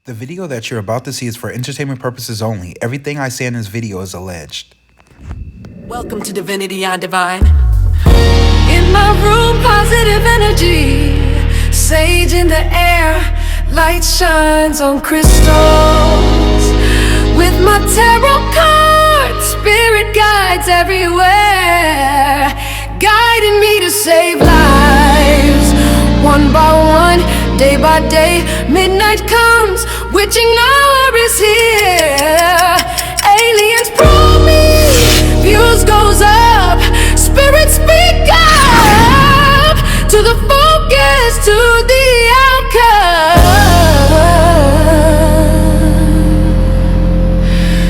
The video that you're about to see is for entertainment purposes only. Everything I say in this video is alleged. Welcome to Divinity on Divine. In my room, positive energy, sage in the air, light shines on crystals. With my tarot cards, spirit guides everywhere, guiding me to save lives. One by one, day by day, midnight comes, witching hour is here. Aliens probe me, views goes up, spirits speak up, to the focus, to the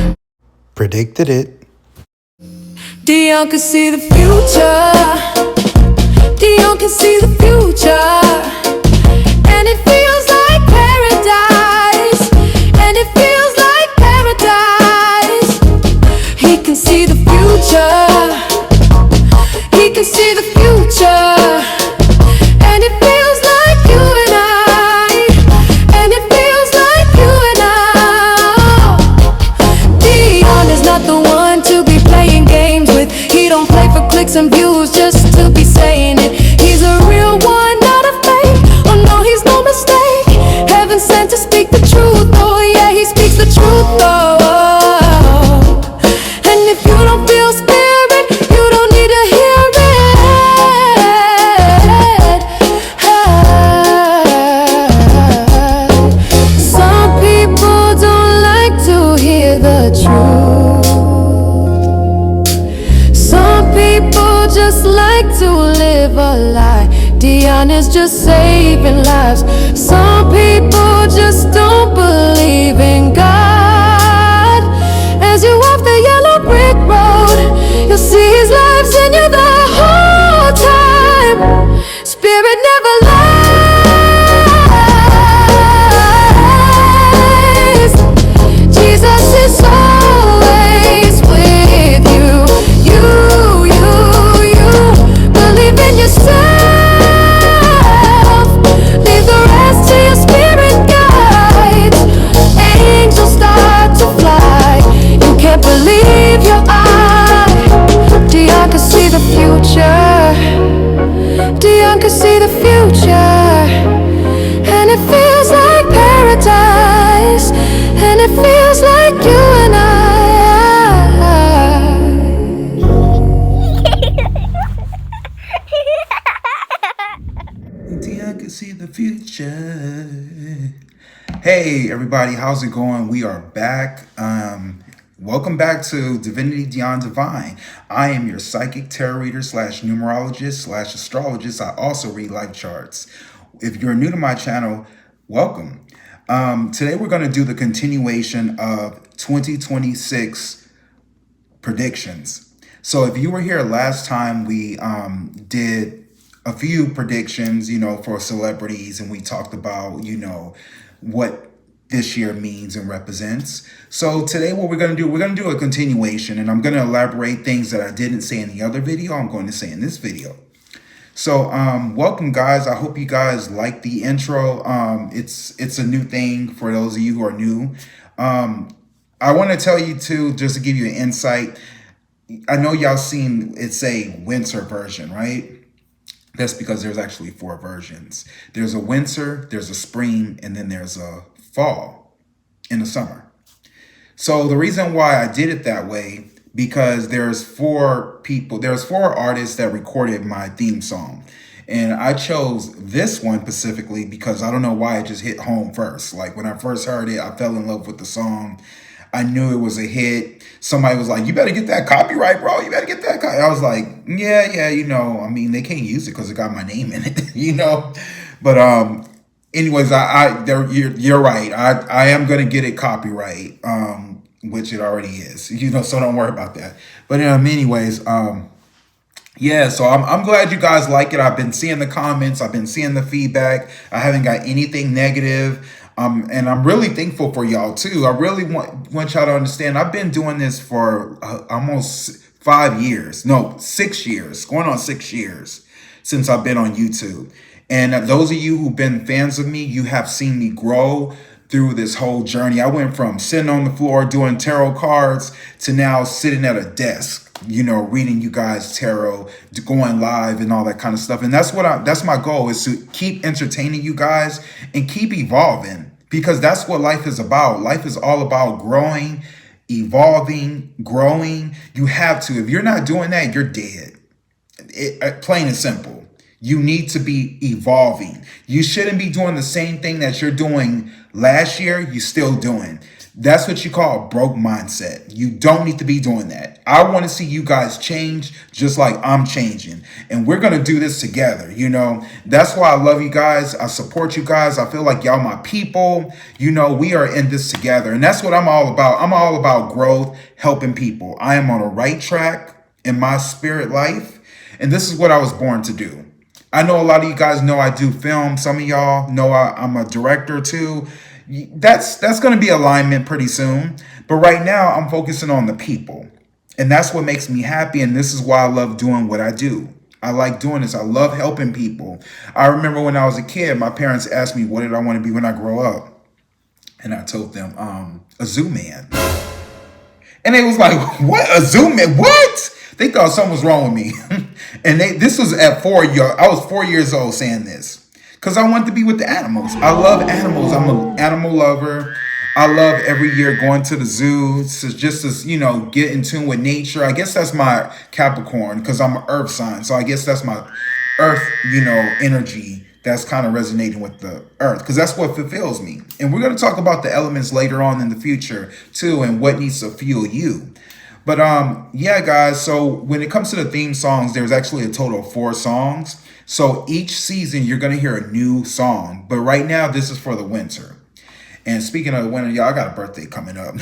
outcome. Predicted it. Dion can see the future. Dion can see the future. And it feels like paradise. And it feels like paradise. He can see the future. He can see the future. And it feels like you and I. And it feels like you and I. Dion is not the one to be playing games with. He don't play for clicks and views just to be saying it. He's a real one, not a fake. Oh no, he's no mistake. Heaven sent to speak the truth. Oh yeah, he speaks the truth. Oh, and if you don't feel spirit, you don't need to hear it. Some people don't like to hear the truth. Some people just like to live a lie. Dion is just saving lives. Some people just don't believe in God. As you walk the yellow brick road, you'll see his lives in you the whole time. Spirit never lies. Jesus is always with you. You believe in yourself. Leave the rest to your spirit guides. Angels start to fly. You can't believe your eye. Dion can see the future. Dion can see the future. And it feels like paradise. And it feels like you and I. Dion can see the future. Hey everybody, how's it going? We are back. Welcome back to Divinity Dion Divine. I am your psychic tarot reader / numerologist / astrologist. I also read life charts. If you're new to my channel, welcome. Today we're going to do the continuation of 2026 predictions. So if you were here last time, we did a few predictions, for celebrities, and we talked about, what this year means and represents. So today what we're going to do a continuation, and I'm going to elaborate things that I didn't say in the other video. I'm going to say in this video. So welcome guys. I hope you guys like the intro. It's a new thing for those of you who are new. I want to tell you too, just to give you an insight. I know y'all seen it's a winter version, right? That's because there's actually 4 versions. There's a winter, there's a spring, and then there's a fall in the summer. So the reason why I did it that way, because there's 4 artists that recorded my theme song. And I chose this one specifically because I don't know why it just hit home first. Like when I first heard it, I fell in love with the song. I knew it was a hit. Somebody was like, you better get that copyright, bro. You better get that copyright. I was like, yeah, I mean, they can't use it because it got my name in it, But anyways, you're right. I am going to get it copyright, which it already is, so don't worry about that. But anyways, yeah, so I'm glad you guys like it. I've been seeing the comments. I've been seeing the feedback. I haven't got anything negative. And I'm really thankful for y'all too. I really want y'all to understand. I've been doing this for almost 5 years. No, 6 years. Going on 6 years since I've been on YouTube. And those of you who've been fans of me, you have seen me grow. through this whole journey. I went from sitting on the floor doing tarot cards to now sitting at a desk, reading you guys tarot, going live and all that kind of stuff. And that's my goal, is to keep entertaining you guys and keep evolving, because that's what life is about. Life is all about growing, evolving, growing. You have to. If you're not doing that, you're dead. Plain and simple. You need to be evolving. You shouldn't be doing the same thing that you're doing last year, you're still doing. That's what you call a broke mindset. You don't need to be doing that. I want to see you guys change just like I'm changing. And we're going to do this together. That's why I love you guys. I support you guys. I feel like y'all my people. We are in this together. And that's what I'm all about. I'm all about growth, helping people. I am on a right track in my spirit life. And this is what I was born to do. I know a lot of you guys know I do film. Some of y'all know I'm a director too. That's going to be alignment pretty soon. But right now I'm focusing on the people. And that's what makes me happy. And this is why I love doing what I do. I like doing this. I love helping people. I remember when I was a kid, my parents asked me, what did I want to be when I grow up? And I told them, a zoo man. And they was like, what? A zoo man? What? They thought something was wrong with me. And this was at 4 years. I was 4 years old saying this, because I wanted to be with the animals. I love animals. I'm an animal lover. I love every year going to the zoo to get in tune with nature. I guess that's my Capricorn, because I'm an earth sign. So I guess that's my earth, energy that's kind of resonating with the earth, because that's what fulfills me. And we're going to talk about the elements later on in the future too, and what needs to fuel you. But yeah, guys, so when it comes to the theme songs, there's actually a total of 4 songs. So each season, you're going to hear a new song. But right now, this is for the winter. And speaking of the winter, y'all, I got a birthday coming up.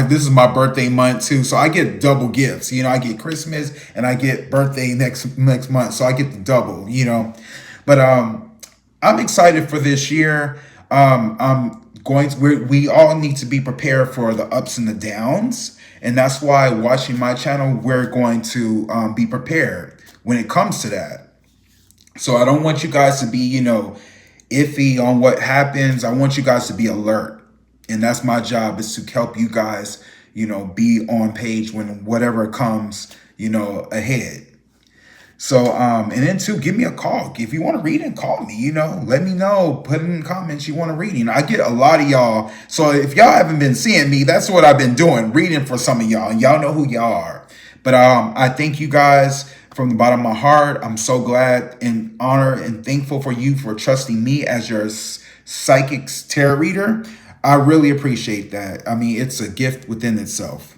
This is my birthday month, too. So I get double gifts. I get Christmas and I get birthday next month. So I get the double, But I'm excited for this year. We all need to be prepared for the ups and the downs. And that's why watching my channel, we're going to be prepared when it comes to that. So I don't want you guys to be, iffy on what happens. I want you guys to be alert. And that's my job, is to help you guys, be on page when whatever comes, ahead. So, and then too, give me a call. If you want to read and call me, let me know. Put in the comments you want to read. I get a lot of y'all. So if y'all haven't been seeing me, that's what I've been doing, reading for some of y'all. And y'all know who y'all are. But I thank you guys from the bottom of my heart. I'm so glad and honored and thankful for you for trusting me as your psychic tarot reader. I really appreciate that. I mean, it's a gift within itself.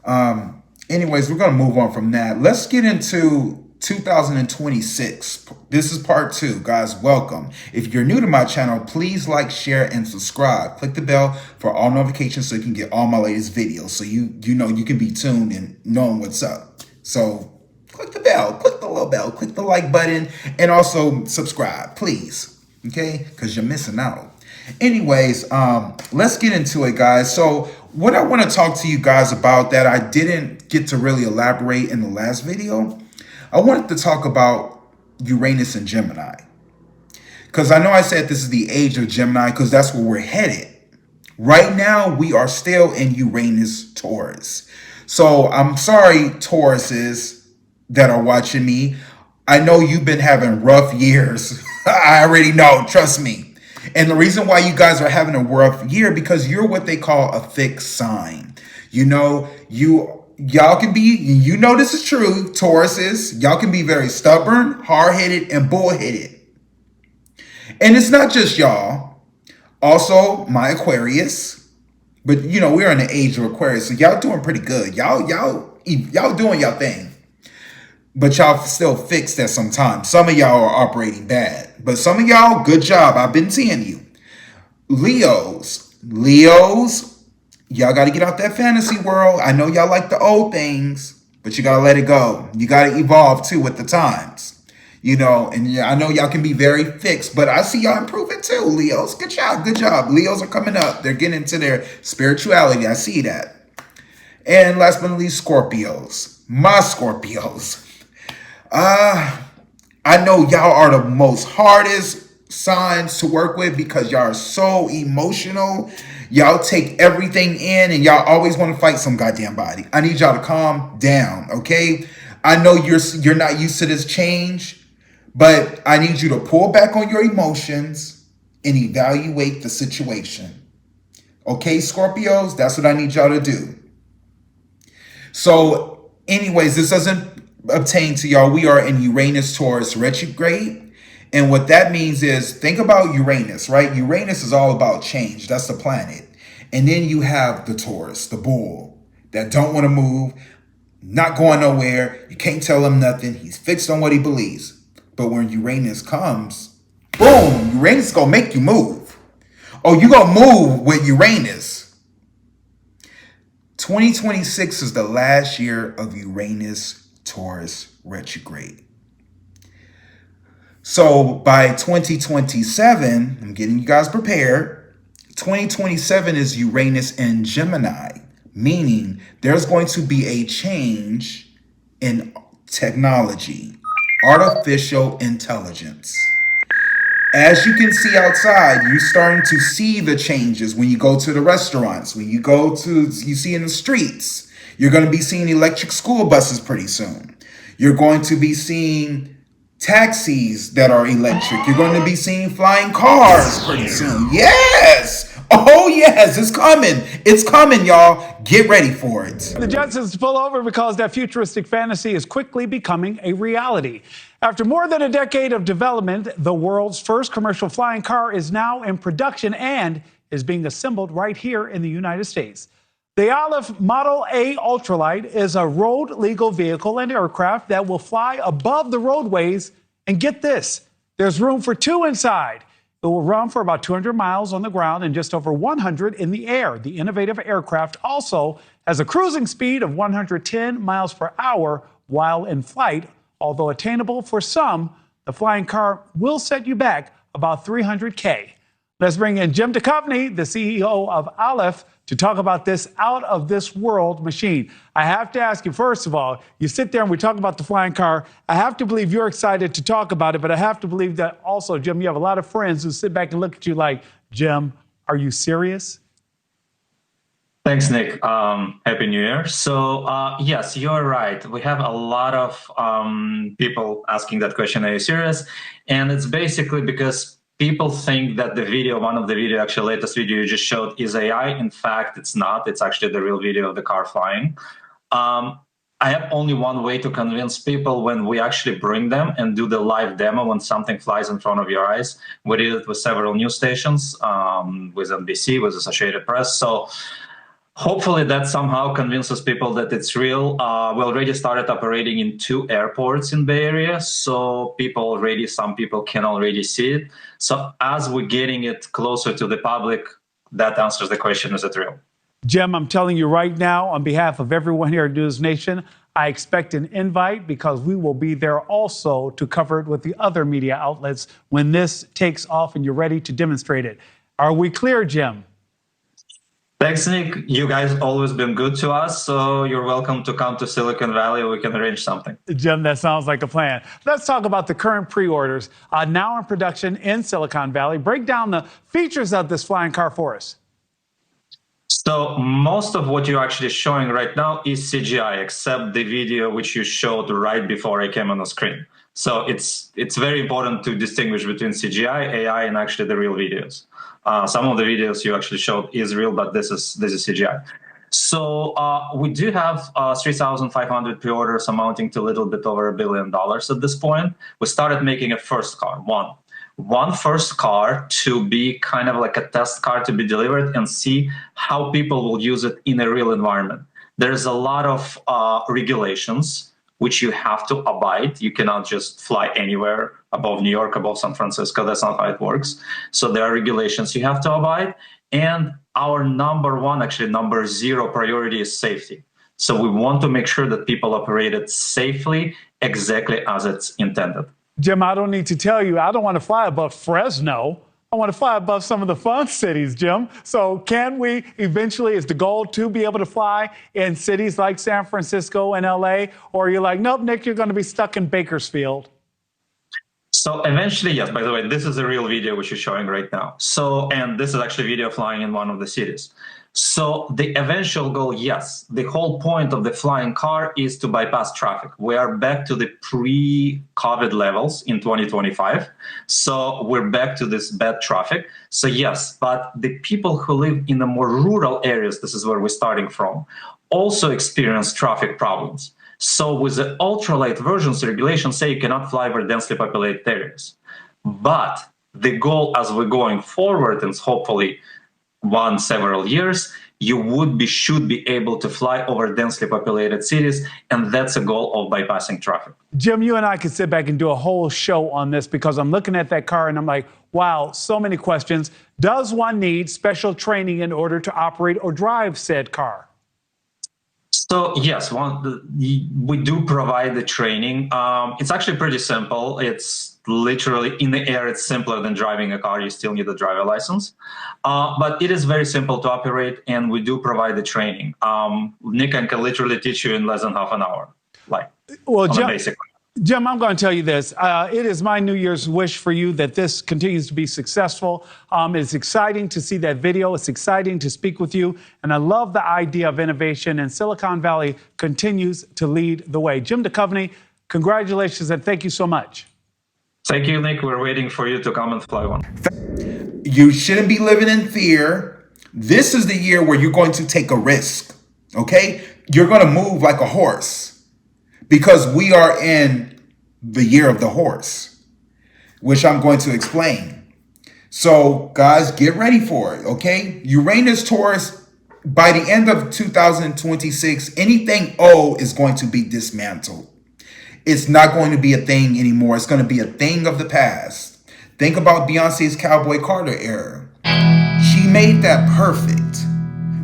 Anyways, we're going to move on from that. Let's get into 2026. This is part 2. Guys, welcome. If you're new to my channel, please like, share, and subscribe. Click the bell for all notifications so you can get all my latest videos, so you can be tuned and knowing what's up. So click the bell, click the little bell, click the like button, and also subscribe, please. Okay? Because you're missing out. Anyways, let's get into it, guys. So what I want to talk to you guys about that I didn't get to really elaborate in the last video, I wanted to talk about Uranus and Gemini. Because I know I said this is the age of Gemini, because that's where we're headed. Right now, we are still in Uranus Taurus. So I'm sorry, Tauruses that are watching me. I know you've been having rough years. I already know, trust me. And the reason why you guys are having a rough year, because you're what they call a fixed sign. Y'all can be, this is true, Tauruses, y'all can be very stubborn, hard-headed, and bullheaded. And it's not just y'all. Also, my Aquarius. But, we're in the age of Aquarius, so y'all doing pretty good. Y'all doing y'all thing. But y'all still fixed at some time. Some of y'all are operating bad. But some of y'all, good job. I've been seeing you. Leos, y'all got to get out that fantasy world. I know y'all like the old things, but you got to let it go. You got to evolve too with the times. And I know y'all can be very fixed, but I see y'all improving too, Leos. Good job. Leos are coming up. They're getting into their spirituality. I see that. And last but not least, Scorpios. My Scorpios. I know y'all are the most hardest signs to work with, because y'all are so emotional. Y'all take everything in and y'all always want to fight some goddamn body. I need y'all to calm down, okay? I know you're not used to this change, but I need you to pull back on your emotions and evaluate the situation. Okay, Scorpios, that's what I need y'all to do. So, anyways, this doesn't obtain to y'all. We are in Uranus Taurus retrograde. And what that means is, think about Uranus, right? Uranus is all about change. That's the planet. And then you have the Taurus, the bull, that don't want to move, not going nowhere. You can't tell him nothing. He's fixed on what he believes. But when Uranus comes, boom, Uranus gonna make you move. Oh, you gonna move with Uranus. 2026 is the last year of Uranus Taurus retrograde. So by 2027, I'm getting you guys prepared. 2027 is Uranus and Gemini, meaning there's going to be a change in technology, artificial intelligence. As you can see outside, you're starting to see the changes when you go to the restaurants, when you see in the streets. You're going to be seeing electric school buses pretty soon. You're going to be seeing taxis that are electric. You're going to be seeing flying cars pretty soon. Yes! Oh, yes, it's coming. It's coming, y'all. Get ready for it. The Jetsons pull over because that futuristic fantasy is quickly becoming a reality. After more than a decade of development, the world's first commercial flying car is now in production and is being assembled right here in the United States. The Aleph Model A Ultralight is a road-legal vehicle and aircraft that will fly above the roadways. And get this, there's room for two inside. It will run for about 200 miles on the ground and just over 100 in the air. The innovative aircraft also has a cruising speed of 110 miles per hour while in flight. Although attainable for some, the flying car will set you back about $300K. Let's bring in Jim Duchovny, the CEO of Aleph, to talk about this out-of-this-world machine. I have to ask you, first of all, you sit there and we talk about the flying car. I have to believe you're excited to talk about it, but I have to believe that also, Jim, you have a lot of friends who sit back and look at you like, Jim, are you serious? Thanks, Nick. Happy New Year. So, yes, you're right. We have a lot of people asking that question, are you serious? And it's basically because people think that the video, one of the video, actually latest video you just showed is AI. In fact, it's not. It's actually the real video of the car flying. I have only one way to convince people when we actually bring them and do the live demo when something flies in front of your eyes. We did it with several news stations, with NBC, with Associated Press. So hopefully that somehow convinces people that it's real. We already started operating in 2 airports in Bay Area, so some people can already see it. So as we're getting it closer to the public, that answers the question, is it real? Jim, I'm telling you right now, on behalf of everyone here at News Nation, I expect an invite because we will be there also to cover it with the other media outlets when this takes off and you're ready to demonstrate it. Are we clear, Jim? Thanks, Nick. You guys always been good to us, so you're welcome to come to Silicon Valley. We can arrange something. Jim, that sounds like a plan. Let's talk about the current pre-orders now in production in Silicon Valley. Break down the features of this flying car for us. So most of what you're actually showing right now is CGI, except the video which you showed right before I came on the screen. So it's very important to distinguish between CGI, AI, and actually the real videos. Some of the videos you actually showed is real, but this is CGI. So we do have 3,500 pre-orders amounting to a little bit over $1 billion at this point. We started making a first car, one first car to be kind of like a test car to be delivered and see how people will use it in a real environment. There's a lot of regulations which you have to abide. You cannot just fly anywhere above New York, above San Francisco. That's not how it works. So there are regulations you have to abide. And our number one, actually number 0 priority is safety. So we want to make sure that people operate it safely, exactly as it's intended. Jim, I don't need to tell you, I don't want to fly above Fresno. I want to fly above some of the fun cities, Jim. So can we eventually, is the goal to be able to fly in cities like San Francisco and LA? Or are you like, nope, Nick, you're going to be stuck in Bakersfield? So eventually, yes, by the way, this is a real video which is showing right now. So, and this is actually video flying in one of the cities. So the eventual goal, yes, the whole point of the flying car is to bypass traffic. We are back to the pre-COVID levels in 2025. So we're back to this bad traffic. So yes, but the people who live in the more rural areas, this is where we're starting from, also experience traffic problems. So with the ultralight versions, regulations say you cannot fly over densely populated areas. But the goal as we're going forward, and hopefully several years, you should be able to fly over densely populated cities, and that's a goal of bypassing traffic. Jim, you and I could sit back and do a whole show on this because I'm looking at that car and I'm like, wow, so many questions. Does one need special training in order to operate or drive said car? So yes, we do provide the training. It's actually pretty simple. It's literally in the air. It's simpler than driving a car. You still need a driver license, but it is very simple to operate, and we do provide the training. Nick can literally teach you in less than half an hour, like well, on a basic. Jim, I'm going to tell you this. It is my New Year's wish for you that this continues to be successful. It's exciting to see that video. It's exciting to speak with you. And I love the idea of innovation, and Silicon Valley continues to lead the way. Jim Duchovny, congratulations and thank you so much. Thank you, Nick. We're waiting for you to come and fly one. You shouldn't be living in fear. This is the year where you're going to take a risk, okay? You're going to move like a horse. Because we are in the year of the horse, which I'm going to explain. So, guys, get ready for it, okay? Uranus, Taurus, by the end of 2026, anything O is going to be dismantled. It's not going to be a thing anymore. It's going to be a thing of the past. Think about Beyonce's Cowboy Carter era. She made that perfect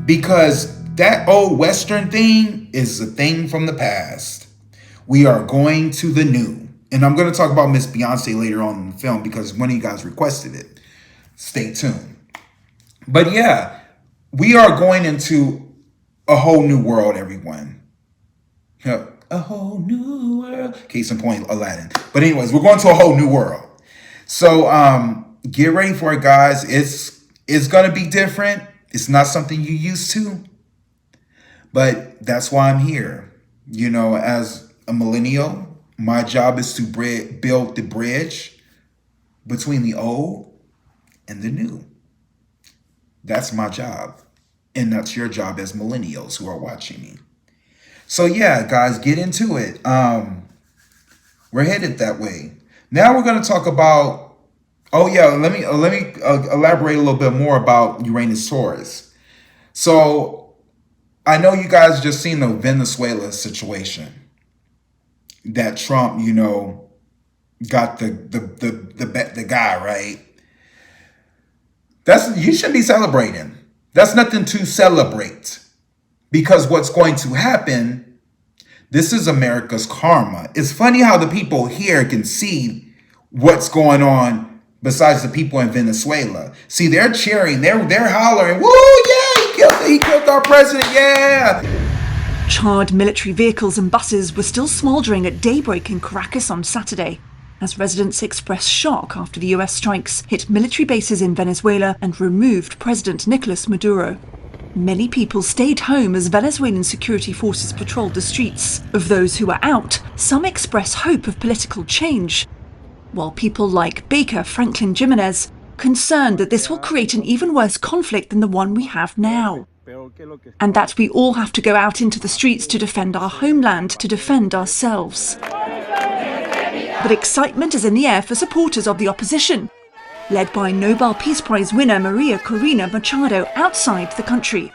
because that old Western thing is a thing from the past. We are going to the new. And I'm going to talk about Miss Beyonce later on in the film because one of you guys requested it. Stay tuned. But yeah, we are going into a whole new world, everyone. A whole new world. Case in point, Aladdin. But anyways, we're going to a whole new world. So get ready for it, guys. It's going to be different. It's not something you're used to. But that's why I'm here. You know, as a millennial, my job is to build the bridge between the old and the new. That's my job. And that's your job as millennials who are watching me. So yeah, guys, get into it. We're headed that way. Now we're going to talk about, let me elaborate a little bit more about Uranus Taurus. So I know you guys just seen the Venezuela situation. That Trump, you know, got the guy, right? You should be celebrating. That's nothing to celebrate. Because what's going to happen, this is America's karma. It's funny how the people here can see what's going on besides the people in Venezuela. See, they're cheering, they're hollering, woo, yeah, he killed our president, yeah. Charred military vehicles and buses were still smouldering at daybreak in Caracas on Saturday, as residents expressed shock after the US strikes hit military bases in Venezuela and removed President Nicolas Maduro. Many people stayed home as Venezuelan security forces patrolled the streets. Of those who were out, some express hope of political change, while people like Baker Franklin Jimenez concerned that this will create an even worse conflict than the one we have now. And that we all have to go out into the streets to defend our homeland, to defend ourselves. But excitement is in the air for supporters of the opposition, led by Nobel Peace Prize winner Maria Corina Machado outside the country.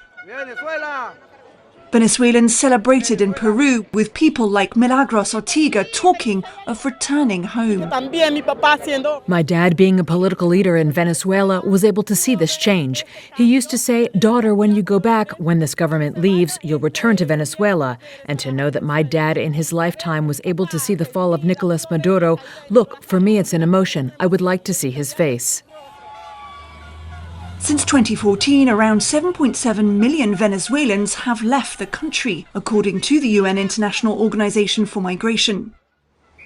Venezuelans celebrated in Peru with people like Milagros Ortega talking of returning home. My dad, being a political leader in Venezuela, was able to see this change. He used to say, "Daughter, when you go back, when this government leaves, you'll return to Venezuela." And to know that my dad in his lifetime was able to see the fall of Nicolas Maduro, look, for me it's an emotion. I would like to see his face. Since 2014, around 7.7 million Venezuelans have left the country, according to the UN International Organization for Migration.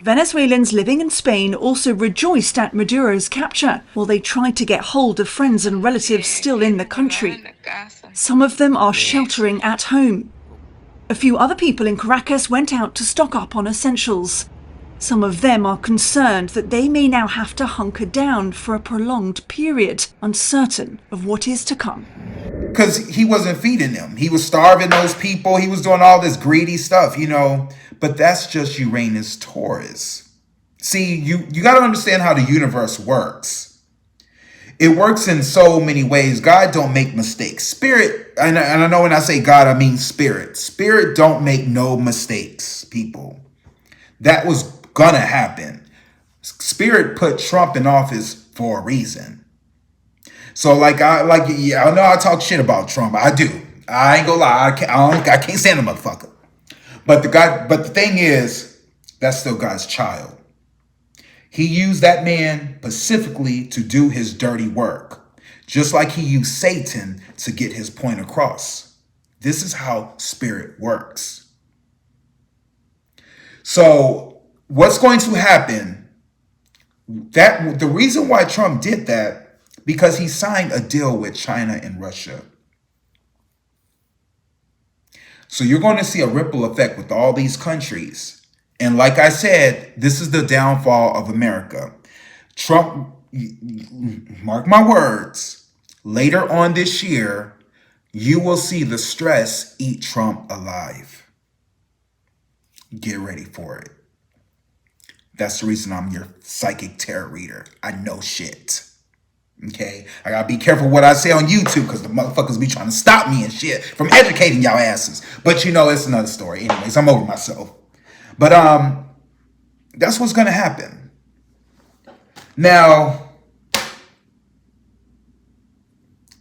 Venezuelans living in Spain also rejoiced at Maduro's capture, while they tried to get hold of friends and relatives still in the country. Some of them are sheltering at home. A few other people in Caracas went out to stock up on essentials. Some of them are concerned that they may now have to hunker down for a prolonged period, uncertain of what is to come. Because he wasn't feeding them. He was starving those people. He was doing all this greedy stuff, you know. But that's just Uranus Taurus. See, you got to understand how the universe works. It works in so many ways. God don't make mistakes. Spirit, and I know when I say God, I mean spirit. Spirit don't make no mistakes, people. That was gonna happen. Spirit put Trump in office for a reason. So I know I talk shit about Trump. I do. I ain't gonna lie. I can't stand the motherfucker. But the thing is, that's still God's child. He used that man specifically to do his dirty work, just like he used Satan to get his point across. This is how spirit works. So what's going to happen? The reason why Trump did that, because he signed a deal with China and Russia. So you're going to see a ripple effect with all these countries. And like I said, this is the downfall of America. Trump, mark my words, later on this year, you will see the stress eat Trump alive. Get ready for it. That's the reason I'm your psychic tarot reader. I know shit. Okay? I gotta be careful what I say on YouTube because the motherfuckers be trying to stop me and shit from educating y'all asses. But you know, it's another story. Anyways, I'm over myself. But that's what's gonna happen. Now,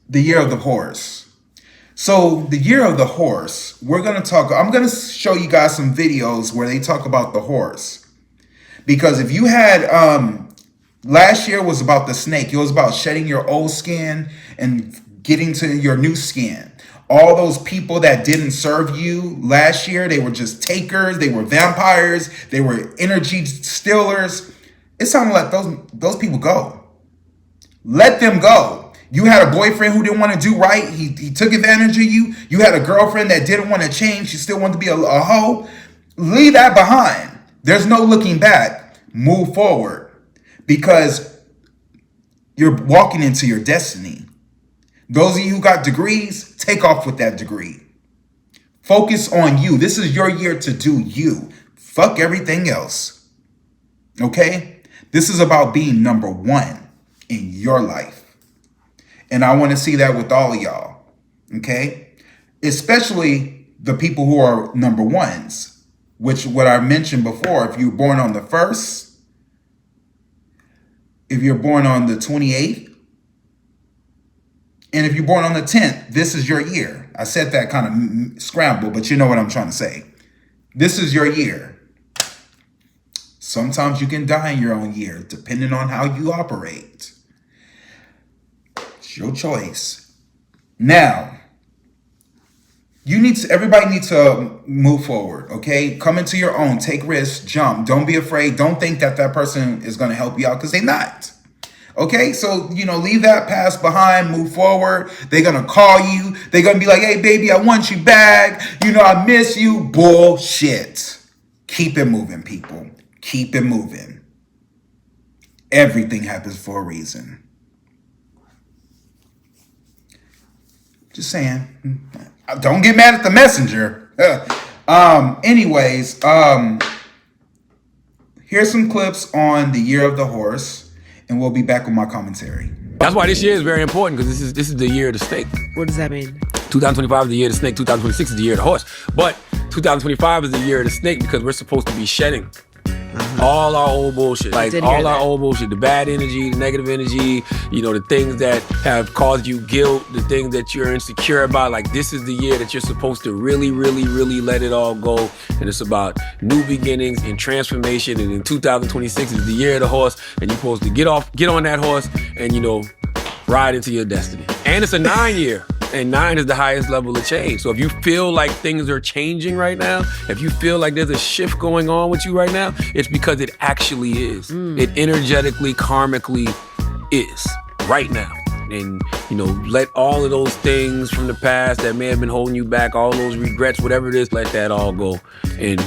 the year of the horse. So the year of the horse, I'm gonna show you guys some videos where they talk about the horse. Because if you had, last year was about the snake. It was about shedding your old skin and getting to your new skin. All those people that didn't serve you last year, they were just takers. They were vampires. They were energy stealers. It's time to let those people go. Let them go. You had a boyfriend who didn't want to do right. He took advantage of you. You had a girlfriend that didn't want to change. She still wanted to be a hoe. Leave that behind. There's no looking back. Move forward. Because you're walking into your destiny. Those of you who got degrees, take off with that degree. Focus on you. This is your year to do you. Fuck everything else. Okay? This is about being number one in your life. And I want to see that with all of y'all. Okay? Especially the people who are number ones. Which, what I mentioned before, if you're born on the 1st, if you're born on the 28th, and if you're born on the 10th, this is your year. I said that kind of scrambled, but you know what I'm trying to say. This is your year. Sometimes you can die in your own year, depending on how you operate. It's your choice. Now, everybody needs to move forward, okay? Come into your own, take risks, jump. Don't be afraid. Don't think that person is going to help you out because they're not. Okay, so, leave that past behind, move forward. They're going to call you. They're going to be like, hey, baby, I want you back. I miss you. Bullshit. Keep it moving, people. Keep it moving. Everything happens for a reason. Just saying. Don't get mad at the messenger. Anyways, here's some clips on the year of the horse, and we'll be back with my commentary. That's why this year is very important, because this is the year of the snake. What does that mean? 2025 is the year of the snake. 2026 is the year of the horse. But 2025 is the year of the snake because we're supposed to be shedding all our old bullshit. Like all our old bullshit, the bad energy, the negative energy, the things that have caused you guilt, the things that you're insecure about. Like, this is the year that you're supposed to really, really, really let it all go. And it's about new beginnings and transformation. And in 2026 is the year of the horse, and you're supposed to get on that horse and, ride into your destiny. And it's a 9 year. And 9 is the highest level of change. So if you feel like things are changing right now, if you feel like there's a shift going on with you right now, it's because it actually is. It energetically, karmically is right now. And, let all of those things from the past that may have been holding you back, all those regrets, whatever it is, let that all go and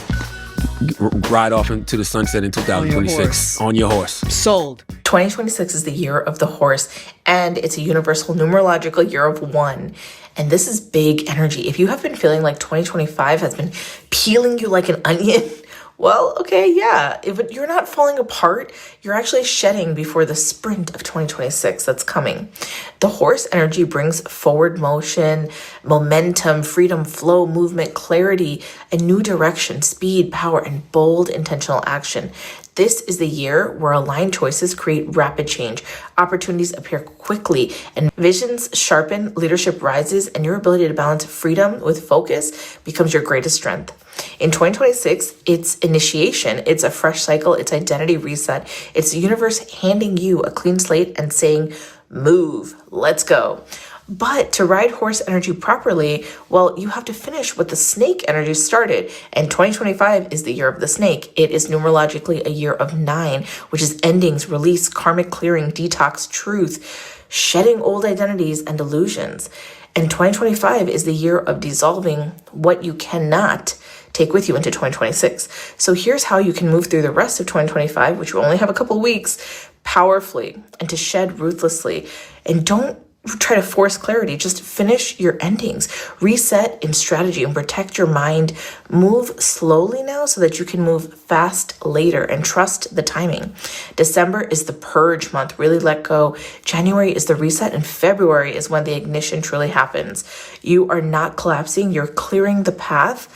ride off into the sunset in 2026 on your horse. Sold. 2026 is the year of the horse, and it's a universal numerological year of 1. And this is big energy. If you have been feeling like 2025 has been peeling you like an onion, well, okay, yeah. If you're not falling apart, you're actually shedding before the sprint of 2026 that's coming. The horse energy brings forward motion, momentum, freedom, flow, movement, clarity, a new direction, speed, power, and bold intentional action. This is the year where aligned choices create rapid change. Opportunities appear quickly and visions sharpen, leadership rises, and your ability to balance freedom with focus becomes your greatest strength. In 2026, it's initiation, it's a fresh cycle, it's identity reset, it's the universe handing you a clean slate and saying, move, let's go. But to ride horse energy properly, well, you have to finish what the snake energy started. And 2025 is the year of the snake. It is numerologically a year of 9, which is endings, release, karmic clearing, detox, truth, shedding old identities and illusions. And 2025 is the year of dissolving what you cannot take with you into 2026. So here's how you can move through the rest of 2025, which you only have a couple weeks, powerfully and to shed ruthlessly. And don't try to force clarity. Just finish your endings, reset in strategy, and protect your mind. Move slowly now so that you can move fast later and trust the timing. December is the purge month. Really let go. January is the reset, and February is when the ignition truly happens. You are not collapsing. You're clearing the path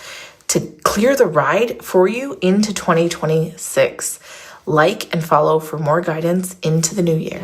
to clear the ride for you into 2026. Like and follow for more guidance into the new year.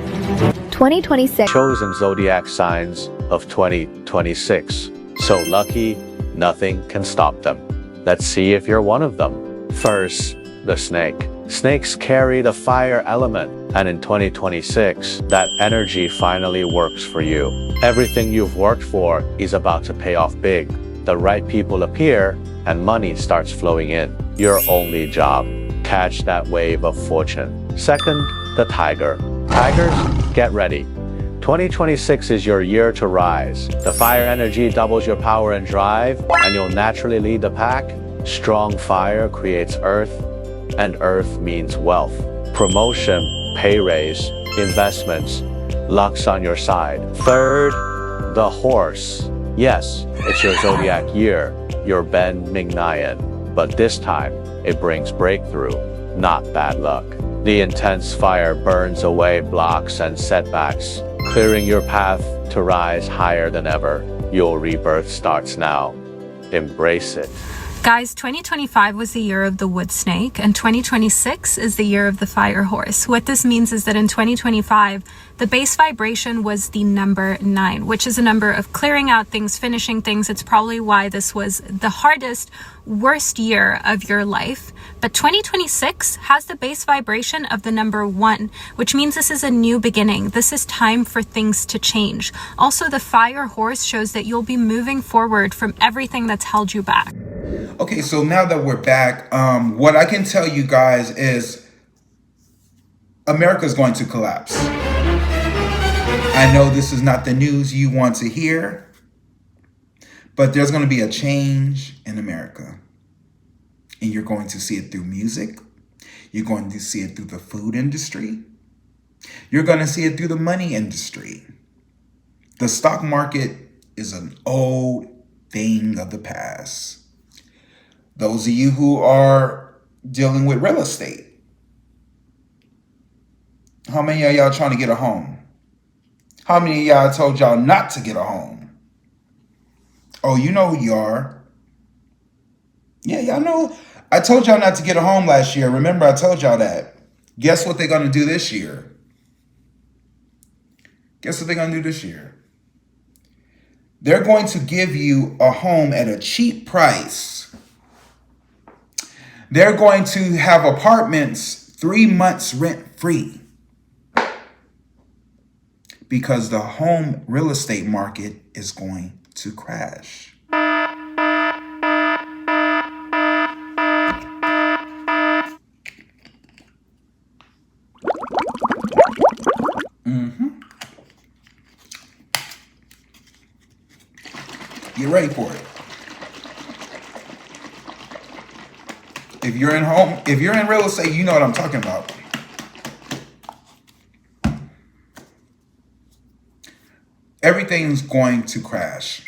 2026. Chosen zodiac signs of 2026. So lucky, nothing can stop them. Let's see if you're one of them. First, the snake. Snakes carry the fire element, and in 2026, that energy finally works for you. Everything you've worked for is about to pay off big. The right people appear, and money starts flowing in. Your only job, catch that wave of fortune. Second, the tiger. Tigers, get ready. 2026 is your year to rise. The fire energy doubles your power and drive, and you'll naturally lead the pack. Strong fire creates earth, and earth means wealth. Promotion, pay raise, investments, luck's on your side. Third, the horse. Yes, it's your zodiac year, your Ben Mingnayan, but this time it brings breakthrough, not bad luck. The intense fire burns away blocks and setbacks, clearing your path to rise higher than ever. Your rebirth starts now. Embrace it. Guys, 2025 was the year of the wood snake, and 2026 is the year of the fire horse. What this means is that in 2025, the base vibration was the number 9, which is a number of clearing out things, finishing things. It's probably why this was the hardest, worst year of your life. But 2026 has the base vibration of the number 1, which means this is a new beginning. This is time for things to change. Also, the fire horse shows that you'll be moving forward from everything that's held you back. Okay, so now that we're back, what I can tell you guys is America's going to collapse. I know this is not the news you want to hear, but there's going to be a change in America. And you're going to see it through music. You're going to see it through the food industry. You're going to see it through the money industry. The stock market is an old thing of the past. Those of you who are dealing with real estate, how many of y'all trying to get a home? How many of y'all told y'all not to get a home? Oh, you know who you are. Yeah, y'all know. I told y'all not to get a home last year. Remember, I told y'all that. Guess what they're going to do this year? Guess what they're going to do this year? They're going to give you a home at a cheap price. They're going to have apartments 3 months rent free. because the home real estate market is going to crash. Get ready for it. If you're in real estate, you know what I'm talking about. Everything's going to crash.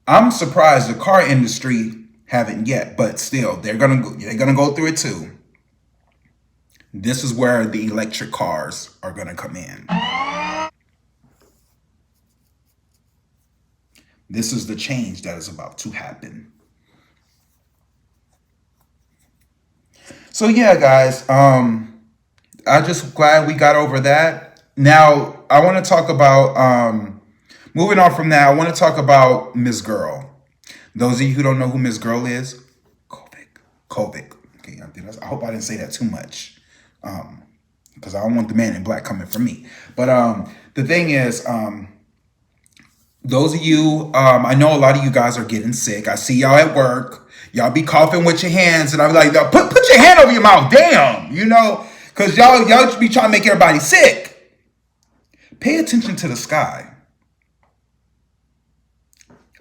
I'm surprised the car industry haven't yet, but still, they're gonna go through it too. This is where the electric cars are gonna come in. This is the change that is about to happen. So yeah, guys, I'm just glad we got over that. Now, I want to talk about, moving on from that, I want to talk about Miss Girl. Those of you who don't know who Miss Girl is, COVID. Okay, I hope I didn't say that too much, because I don't want the man in black coming for me. But the thing is, those of you, I know a lot of you guys are getting sick. I see y'all at work. Y'all be coughing with your hands, and I'm like, put your hand over your mouth, damn, you know, because y'all just be trying to make everybody sick. Pay attention to the sky.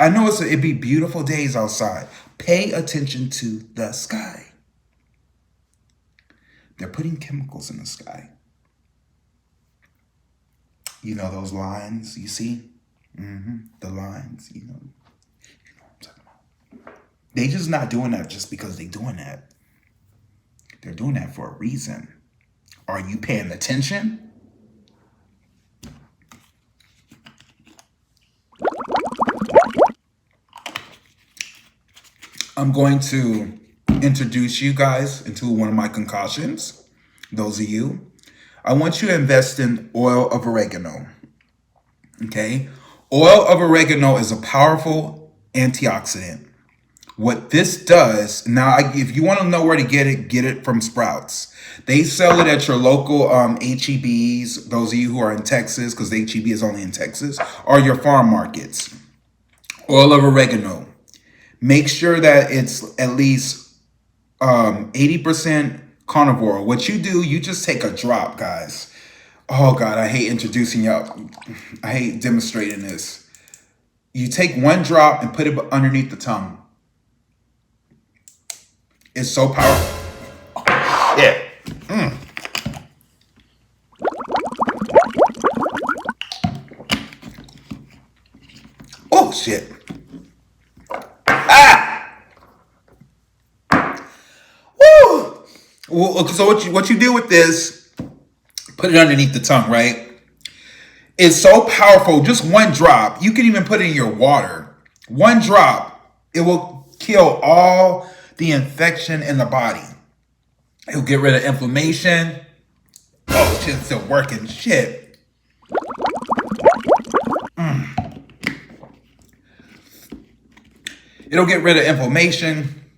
I know it'd be beautiful days outside. Pay attention to the sky. They're putting chemicals in the sky. You know those lines you see? The lines, you know what I'm talking about. They just not doing that just because they doing that. They're doing that for a reason. Are you paying attention? I'm going to introduce you guys into one of my concoctions. Those of you, I want you to invest in oil of oregano. Okay? Oil of oregano is a powerful antioxidant. What this does, now if you want to know where to get it from Sprouts. They sell it at your local HEBs, those of you who are in Texas, because the HEB is only in Texas, or your farm markets. Oil of oregano. Make sure that it's at least 80% carnivore. What you do, you just take a drop, guys. Oh God, I hate introducing y'all. I hate demonstrating this. You take one drop and put it underneath the tongue. It's so powerful. Oh, yeah. Oh shit. Woo! Well, so what you do with this, put it underneath the tongue, right? It's so powerful. Just one drop. You can even put it in your water. One drop. It will kill all the infection in the body. It'll get rid of inflammation. Oh, shit's still working. Shit. It'll get rid of inflammation,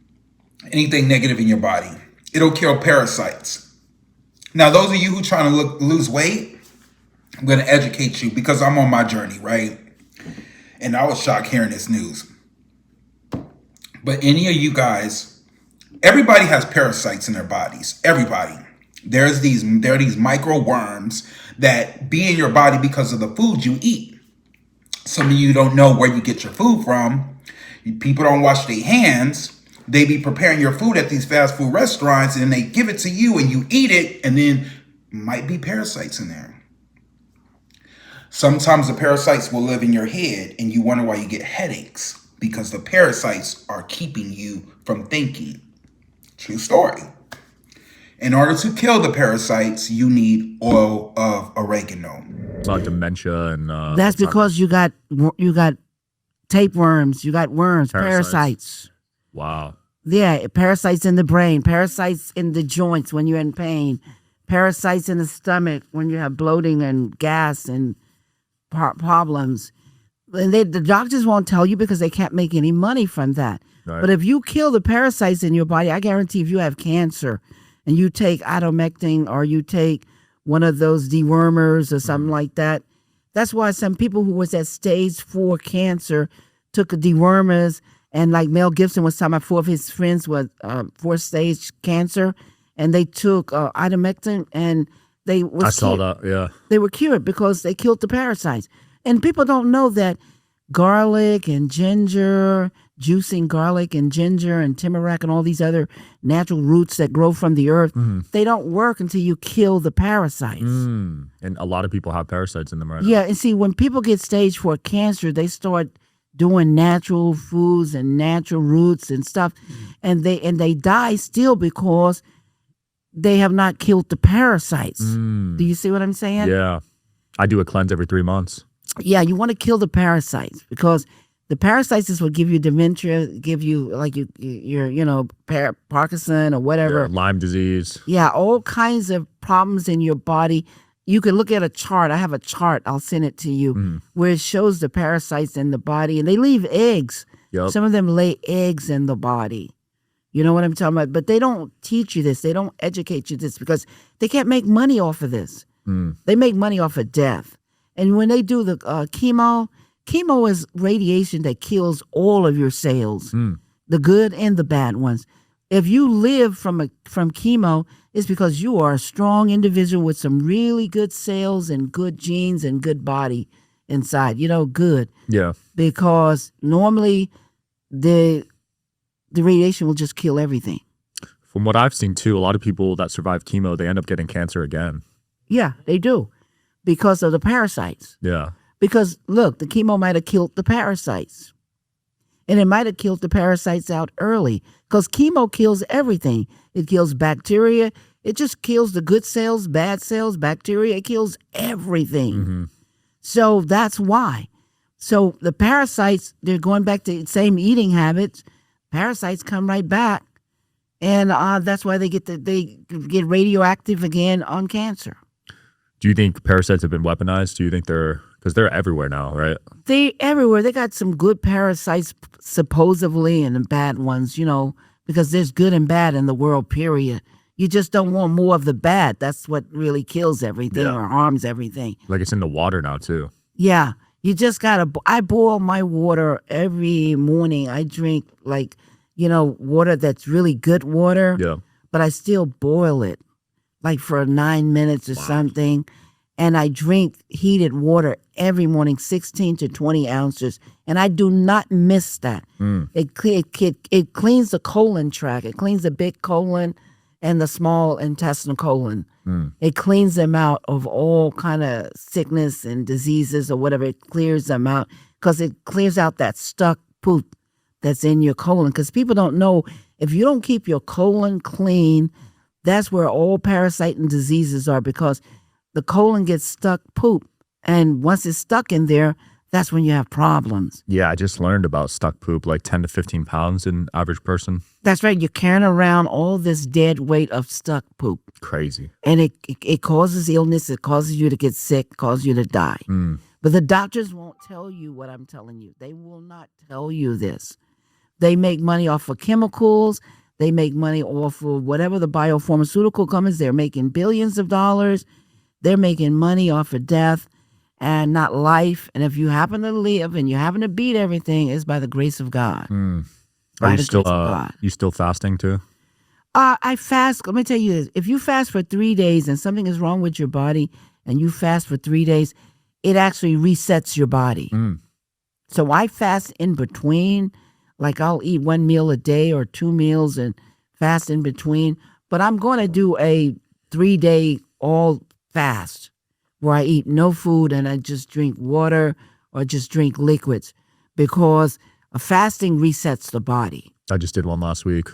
anything negative in your body. It'll kill parasites. Now, those of you who are trying to lose weight, I'm going to educate you because I'm on my journey, right? And I was shocked hearing this news. But any of you guys, everybody has parasites in their bodies. Everybody. There are these micro worms that be in your body because of the food you eat. Some of you don't know where you get your food from. People don't wash their hands. They be preparing your food at these fast food restaurants and they give it to you and you eat it and then might be parasites in there. Sometimes the parasites will live in your head and you wonder why you get headaches because the parasites are keeping you from thinking. True story. In order to kill the parasites, you need oil of oregano. About dementia and that's because you got tapeworms, you got worms, parasites. Wow. Yeah, parasites in the brain, parasites in the joints when you're in pain, parasites in the stomach when you have bloating and gas and problems. And the doctors won't tell you because they can't make any money from that. Right. But if you kill the parasites in your body, I guarantee if you have cancer and you take ivermectin or you take one of those dewormers or something like that. That's why some people who was at stage 4 cancer took a dewormers, and like Mel Gibson was talking about, 4 of his friends was 4th stage cancer, and they took ivermectin, and they were I saw that, yeah. They were cured because they killed the parasites. And people don't know that garlic and ginger, juicing garlic and ginger and turmeric and all these other natural roots that grow from the earth, they don't work until you kill the parasites. And a lot of people have parasites in them right now. Yeah, and see, when people get stage 4 cancer, they start doing natural foods and natural roots and stuff, and they die still because they have not killed the parasites. Do you see what I'm saying? Yeah. I do a cleanse every 3 months. Yeah, you want to kill the parasites because the parasites is what give you dementia, give you like your Parkinson or whatever. Yeah, Lyme disease. Yeah, all kinds of problems in your body. You can look at a chart. I have a chart. I'll send it to you where it shows the parasites in the body, and they leave eggs. Yep. Some of them lay eggs in the body. You know what I'm talking about? But they don't teach you this. They don't educate you this because they can't make money off of this. They make money off of death. And when they do the chemo is radiation that kills all of your cells, the good and the bad ones. If you live from chemo, it's because you are a strong individual with some really good cells and good genes and good body inside. Good. Yeah. Because normally the radiation will just kill everything. From what I've seen too, a lot of people that survive chemo, they end up getting cancer again. Yeah, they do. Because of the parasites. Yeah. Because, look, the chemo might have killed the parasites. And it might have killed the parasites out early. Because chemo kills everything. It kills bacteria. It just kills the good cells, bad cells, bacteria. It kills everything. So that's why. So the parasites, they're going back to the same eating habits. Parasites come right back. And that's why they get radioactive again on cancer. Do you think parasites have been weaponized? Do you think because they're everywhere now, right? They're everywhere. They got some good parasites, supposedly, and the bad ones, because there's good and bad in the world, period. You just don't want more of the bad. That's what really kills everything or harms everything. Like it's in the water now, too. Yeah. You just got to, I boil my water every morning. I drink water that's really good water. Yeah. But I still boil it. Like for 9 minutes or something. And I drink heated water every morning, 16 to 20 ounces. And I do not miss that. It cleans the colon tract. It cleans the big colon and the small intestinal colon. It cleans them out of all kind of sickness and diseases or whatever. It clears them out because it clears out that stuck poop that's in your colon. Because people don't know, if you don't keep your colon clean, that's where all parasite and diseases are, because the colon gets stuck poop. And once it's stuck in there, that's when you have problems. Yeah, I just learned about stuck poop, like 10 to 15 pounds in average person. That's right. You're carrying around all this dead weight of stuck poop. Crazy. And it causes illness. It causes you to get sick, causes you to die. But the doctors won't tell you what I'm telling you. They will not tell you this. They make money off of chemicals. They make money off of whatever the biopharmaceutical companies. They're making billions of dollars. They're making money off of death and not life. And if you happen to live and you happen to beat everything, it's by the grace of God. Are you still fasting too? I fast. Let me tell you this. If you fast for 3 days and something is wrong with your body and you fast for 3 days, it actually resets your body. So I fast in between. Like I'll eat 1 meal a day or 2 meals and fast in between. But I'm going to do a 3-day all fast where I eat no food and I just drink water or just drink liquids, because fasting resets the body. I just did one last week.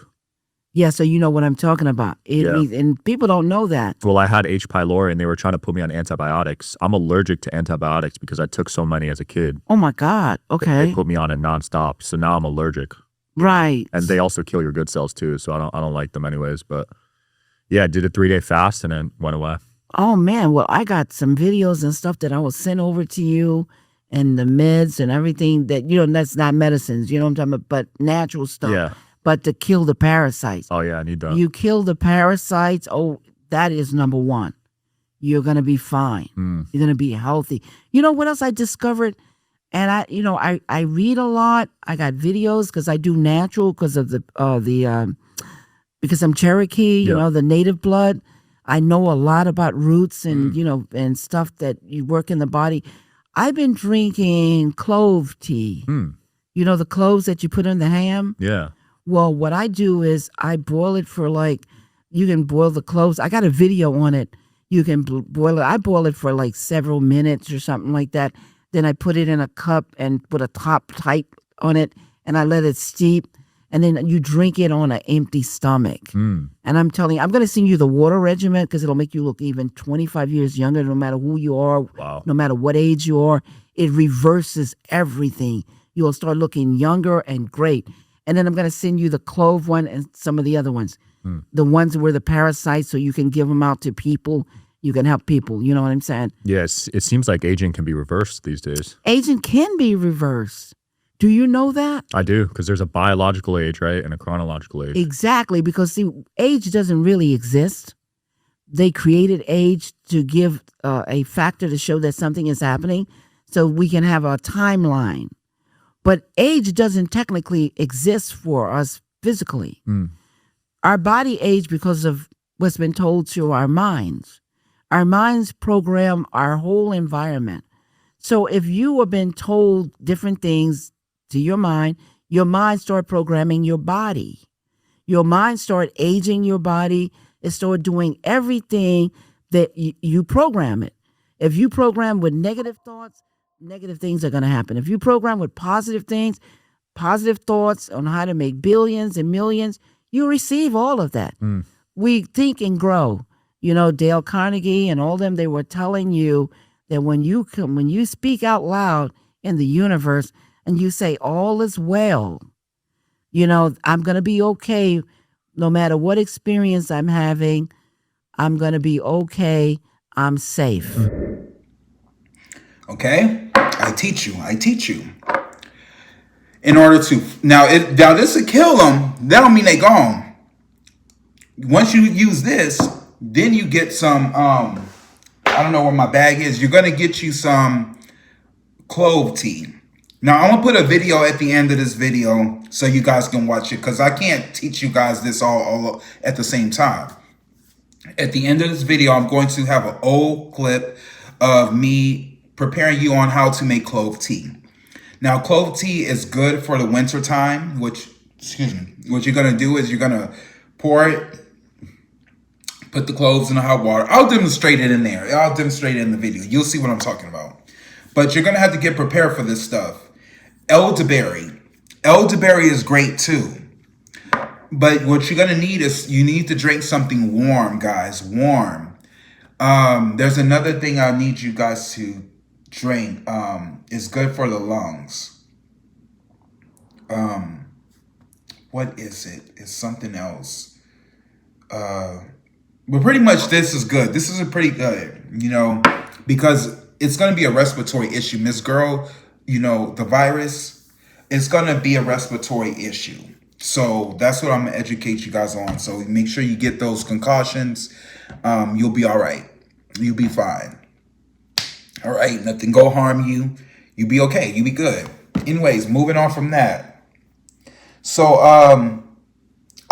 Yeah, so you know what I'm talking about. And people don't know that. Well, I had H. pylori and they were trying to put me on antibiotics. I'm allergic to antibiotics because I took so many as a kid. Oh my God. Okay. They put me on it nonstop. So now I'm allergic. Right. And they also kill your good cells too. So I don't like them anyways. But yeah, I did a 3-day fast and then went away. Oh man. Well, I got some videos and stuff that I will send over to you, and the meds and everything that, that's not medicines, you know what I'm talking about, but natural stuff. Yeah. But to kill the parasites. Oh, yeah, I need that. You kill the parasites. Oh, that is number one. you're going to be fine. You're going to be healthy. You know what else I discovered? And I read a lot. I got videos because I do natural because of because I'm Cherokee, you know, the native blood. I know a lot about roots and, you know, and stuff that you work in the body. I've been drinking clove tea. You know, the cloves that you put in the ham? Yeah. Well, what I do is I boil it for you can boil the cloves. I got a video on it. You can boil it. I boil it for like several minutes or something like that. Then I put it in a cup and put a top tight on it, and I let it steep. And then you drink it on an empty stomach. And I'm telling you, I'm going to send you the water regimen because it'll make you look even 25 years younger, no matter who you are, no matter what age you are. It reverses everything. You'll start looking younger and great. And then I'm going to send you the clove one and some of the other ones. The ones where the parasites, so you can give them out to people. You can help people. You know what I'm saying? Yes. It seems like aging can be reversed these days. Aging can be reversed. Do you know that? I do, because there's a biological age, right, and a chronological age. Exactly, because see, age doesn't really exist. They created age to give a factor to show that something is happening so we can have a timeline. But age doesn't technically exist for us physically. Our body age because of what's been told to our minds. Our minds program our whole environment. So if you have been told different things to your mind start programming your body. Your mind start aging your body. It start doing everything that you program it. If you program with negative thoughts, negative things are going to happen. If you program with positive things, positive thoughts on how to make billions and millions, you receive all of that. We think and grow. You know, Dale Carnegie and all them, they were telling you that when you speak out loud in the universe and you say, all is well, you know, I'm going to be okay no matter what experience I'm having. I'm going to be okay. I'm safe. Okay? I teach you. In order to, now this will kill them. That don't mean they gone. Once you use this, then you get some, I don't know where my bag is. You're going to get you some clove tea. Now, I'm going to put a video at the end of this video so you guys can watch it because I can't teach you guys this all at the same time. At the end of this video, I'm going to have an old clip of me preparing you on how to make clove tea. Now, clove tea is good for the winter time, what you're going to do is you're going to pour it, put the cloves in the hot water. I'll demonstrate it in there. I'll demonstrate it in the video. You'll see what I'm talking about. But you're going to have to get prepared for this stuff. Elderberry. Elderberry is great too. But what you're going to need is you need to drink something warm, guys. Warm. There's another thing I need you guys to drink. It's good for the lungs. What is it? It's something else. But pretty much this is good. This is a pretty good, you know, because it's going to be a respiratory issue. Miss Girl, you know, the virus, it's going to be a respiratory issue. So that's what I'm going to educate you guys on. So make sure you get those concoctions. You'll be all right. You'll be fine. All right. Nothing go harm you. You'll be okay. You'll be good. Anyways, moving on from that. So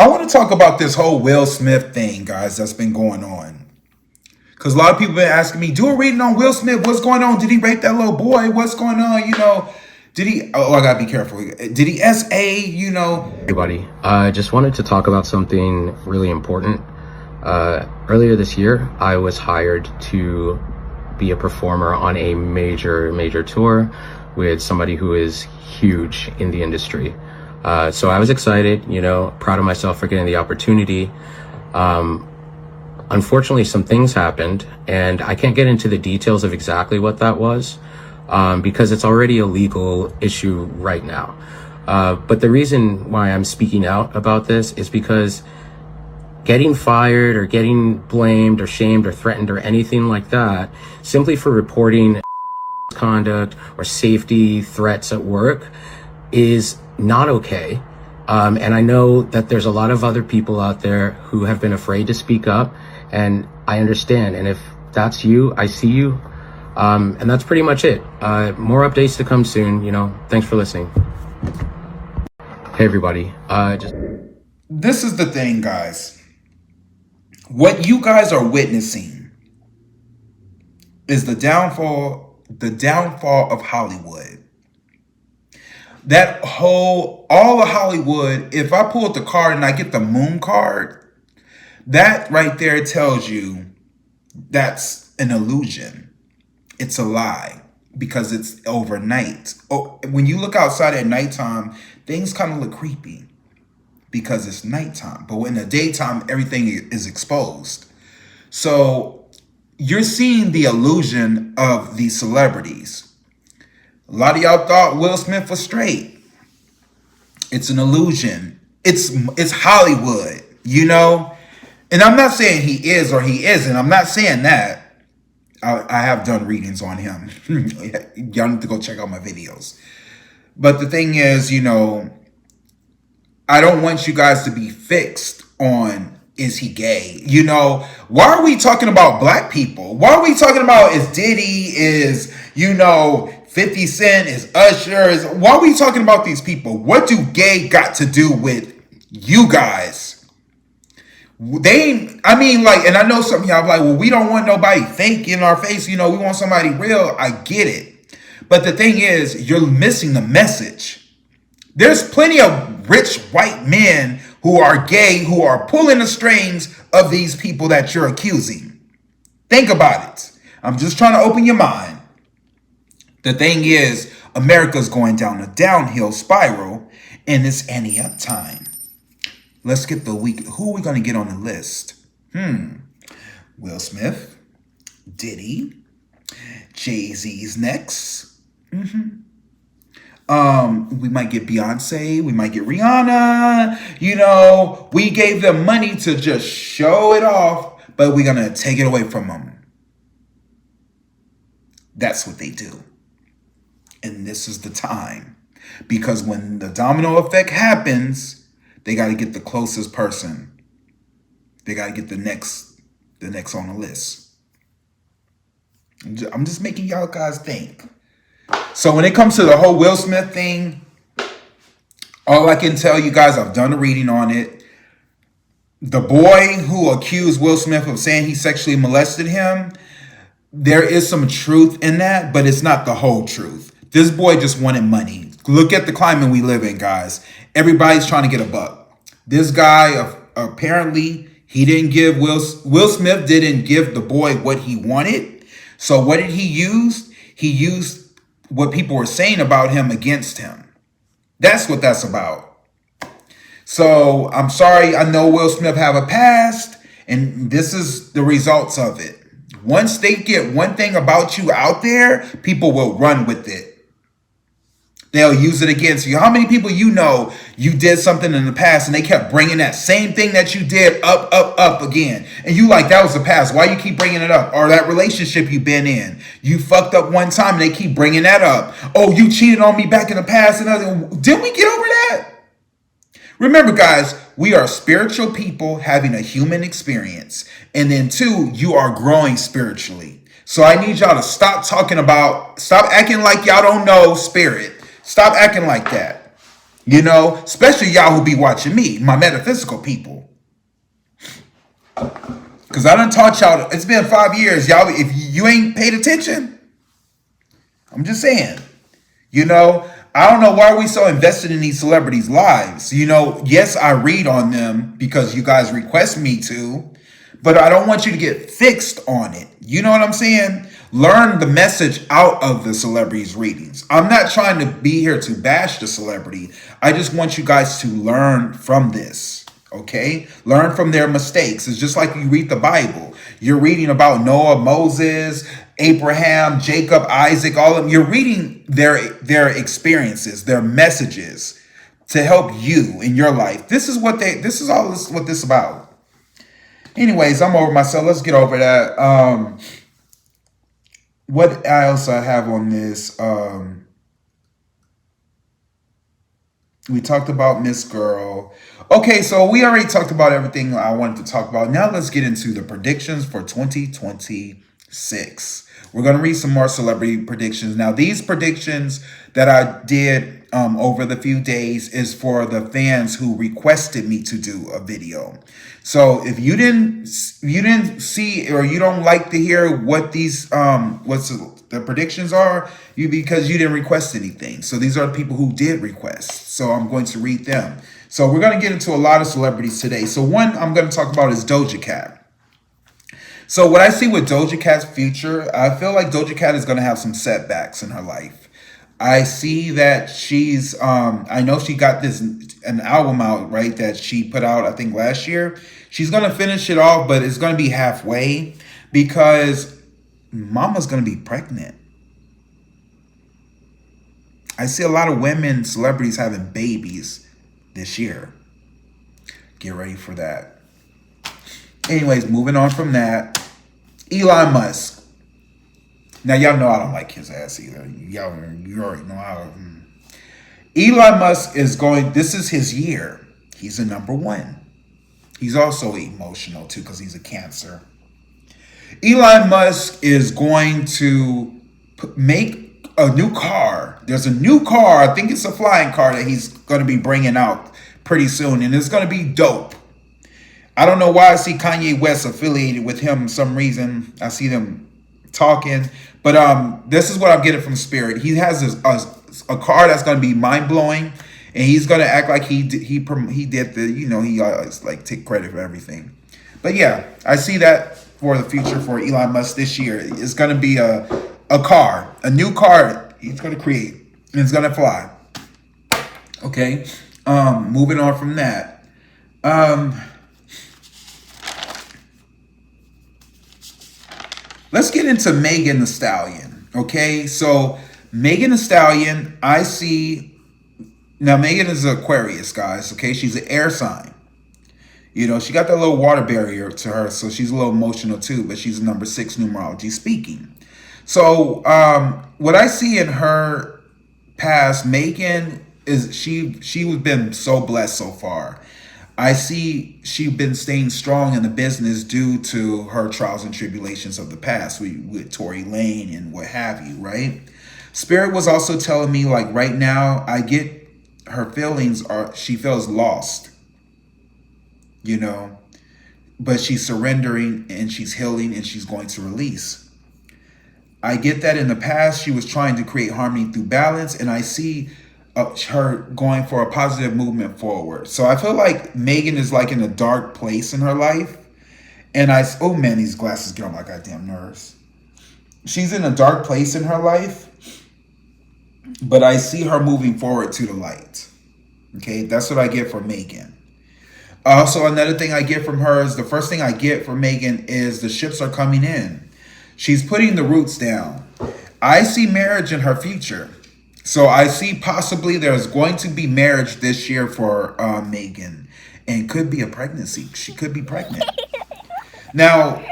I want to talk about this whole Will Smith thing, guys, that's been going on. Because a lot of people have been asking me, do a reading on Will Smith. What's going on? Did he rape that little boy? What's going on? You know, did he? Oh, I got to be careful. Did he SA, you know? Everybody, I just wanted to talk about something really important. Earlier this year, I was hired to be a performer on a major tour with somebody who is huge in the industry. So I was excited, you know, proud of myself for getting the opportunity. Unfortunately, some things happened, and I can't get into the details of exactly what that was, because it's already a legal issue right now. But the reason why I'm speaking out about this is because getting fired or getting blamed or shamed or threatened or anything like that, simply for reporting conduct or safety threats at work, is not okay. And I know that there's a lot of other people out there who have been afraid to speak up, and I understand. And if that's you. I see you. And that's pretty much it. More updates to come soon. Thanks for listening. Hey, everybody. This is the thing, guys. What you guys are witnessing is the downfall of Hollywood. All of Hollywood, if I pull up the card and I get the moon card, that right there tells you that's an illusion. It's a lie because it's overnight. Oh, when you look outside at nighttime, things kind of look creepy because it's nighttime. But in the daytime, everything is exposed. So you're seeing the illusion of these celebrities. A lot of y'all thought Will Smith was straight. It's an illusion. It's Hollywood, And I'm not saying he is or he isn't. I'm not saying that. I have done readings on him. Y'all need to go check out my videos. But the thing is, I don't want you guys to be fixed on, is he gay? Why are we talking about black people? Why are we talking about is Diddy, is, 50 Cent, is Usher? Why are we talking about these people? What do gay got to do with you guys? And I know some of y'all are like, well, we don't want nobody fake in our face. We want somebody real. I get it. But the thing is, you're missing the message. There's plenty of rich white men who are gay, who are pulling the strings of these people that you're accusing. Think about it. I'm just trying to open your mind. The thing is, America's going down a downhill spiral, and it's ante up time. Let's get who are we going to get on the list? Will Smith, Diddy, Jay-Z's next. We might get Beyonce, we might get Rihanna. We gave them money to just show it off, but we're going to take it away from them. That's what they do. And this is the time. Because when the domino effect happens, they got to get the closest person. They got to get the next on the list. I'm just making y'all guys think. So when it comes to the whole Will Smith thing, all I can tell you guys, I've done a reading on it. The boy who accused Will Smith of saying he sexually molested him, there is some truth in that, but it's not the whole truth. This boy just wanted money. Look at the climate we live in, guys. Everybody's trying to get a buck. This guy, apparently, he didn't give Will Smith didn't give the boy what he wanted. So what did he use? He used what people were saying about him against him. That's what that's about. So I'm sorry. I know Will Smith have a past, and this is the results of it. Once they get one thing about you out there, people will run with it. They'll use it against you. How many people you did something in the past and they kept bringing that same thing that you did up again? And you like, that was the past. Why you keep bringing it up? Or that relationship you've been in. You fucked up one time and they keep bringing that up. Oh, you cheated on me back in the past. Did we get over that? Remember, guys, we are spiritual people having a human experience. And then 2, you are growing spiritually. So I need y'all to stop acting like y'all don't know spirit. Stop acting like that. Especially y'all who be watching me, my metaphysical people. Because I done taught y'all, it's been 5 years. Y'all, if you ain't paid attention, I'm just saying. I don't know why are we so invested in these celebrities' lives. Yes, I read on them because you guys request me to. But I don't want you to get fixed on it. You know what I'm saying? Learn the message out of the celebrities' readings. I'm not trying to be here to bash the celebrity. I just want you guys to learn from this, okay? Learn from their mistakes. It's just like you read the Bible. You're reading about Noah, Moses, Abraham, Jacob, Isaac, all of them. You're reading their experiences, their messages to help you in your life. This is what this is about. Anyways, I'm over myself. Let's get over that. What else I have on this? We talked about Miss Girl. Okay, so we already talked about everything I wanted to talk about. Now let's get into the predictions for 2024. 6. We're going to read some more celebrity predictions. Now, these predictions that I did over the few days is for the fans who requested me to do a video. So if you didn't see, or you don't like to hear what these what's the predictions are, because you didn't request anything. So these are the people who did request. So I'm going to read them. So we're going to get into a lot of celebrities today. So one I'm going to talk about is Doja Cat. So what I see with Doja Cat's future, I feel like Doja Cat is going to have some setbacks in her life. I see that she's, I know she got an album out, right, that she put out, I think, last year. She's going to finish it off, but it's going to be halfway because Mama's going to be pregnant. I see a lot of women, celebrities having babies this year. Get ready for that. Anyways, moving on from that, Elon Musk. Now, y'all know I don't like his ass either. You already know how. Elon Musk is going, this is his year. He's a number 1. He's also emotional too because he's a Cancer. Elon Musk is going to make a new car. There's a new car. I think it's a flying car that he's going to be bringing out pretty soon. And it's going to be dope. I don't know why I see Kanye West affiliated with him for some reason. I see them talking. But this is what I'm getting from Spirit. He has a car that's going to be mind-blowing. And he's going to act like he did the, he always like take credit for everything. But yeah, I see that for the future for Elon Musk this year. It's going to be a car, a new car he's going to create. And it's going to fly. Okay. Moving on from that. Let's get into Megan Thee Stallion, okay? So, Megan Thee Stallion, I see... Now, Megan is an Aquarius, guys, okay? She's an air sign. She got that little water barrier to her, so she's a little emotional too, but she's a number 6 numerology speaking. So, what I see in her past, Megan, is she's been so blessed so far. I see she's been staying strong in the business due to her trials and tribulations of the past with Tory Lane and what have you, right? Spirit was also telling me, like, right now, I get her feelings she feels lost, but she's surrendering and she's healing and she's going to release. I get that in the past, she was trying to create harmony through balance, and I see her going for a positive movement forward. So I feel like Megan is like in a dark place in her life. And oh man, these glasses get on my goddamn nerves. She's in a dark place in her life, but I see her moving forward to the light. Okay, that's what I get from Megan. Also, another thing I get from her is the first thing I get from Megan is the ships are coming in. She's putting the roots down. I see marriage in her future. So I see possibly there's going to be marriage this year for Megan, and could be a pregnancy. She could be pregnant. Now,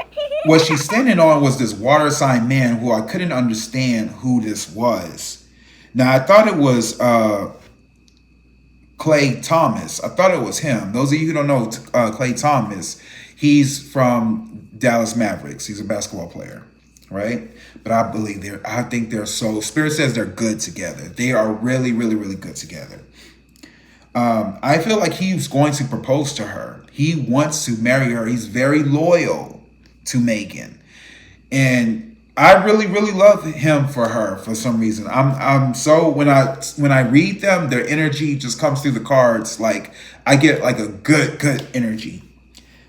what she's standing on was this water sign man who I couldn't understand who this was. Now, I thought it was Clay Thomas. I thought it was him. Those of you who don't know Clay Thomas, he's from Dallas Mavericks. He's a basketball player, right? But I think they're so, Spirit says they're good together. They are really, really, really good together. I feel like he's going to propose to her. He wants to marry her. He's very loyal to Megan. And I really, really love him for her for some reason. I'm so, when I read them, their energy just comes through the cards. Like, I get like a good energy.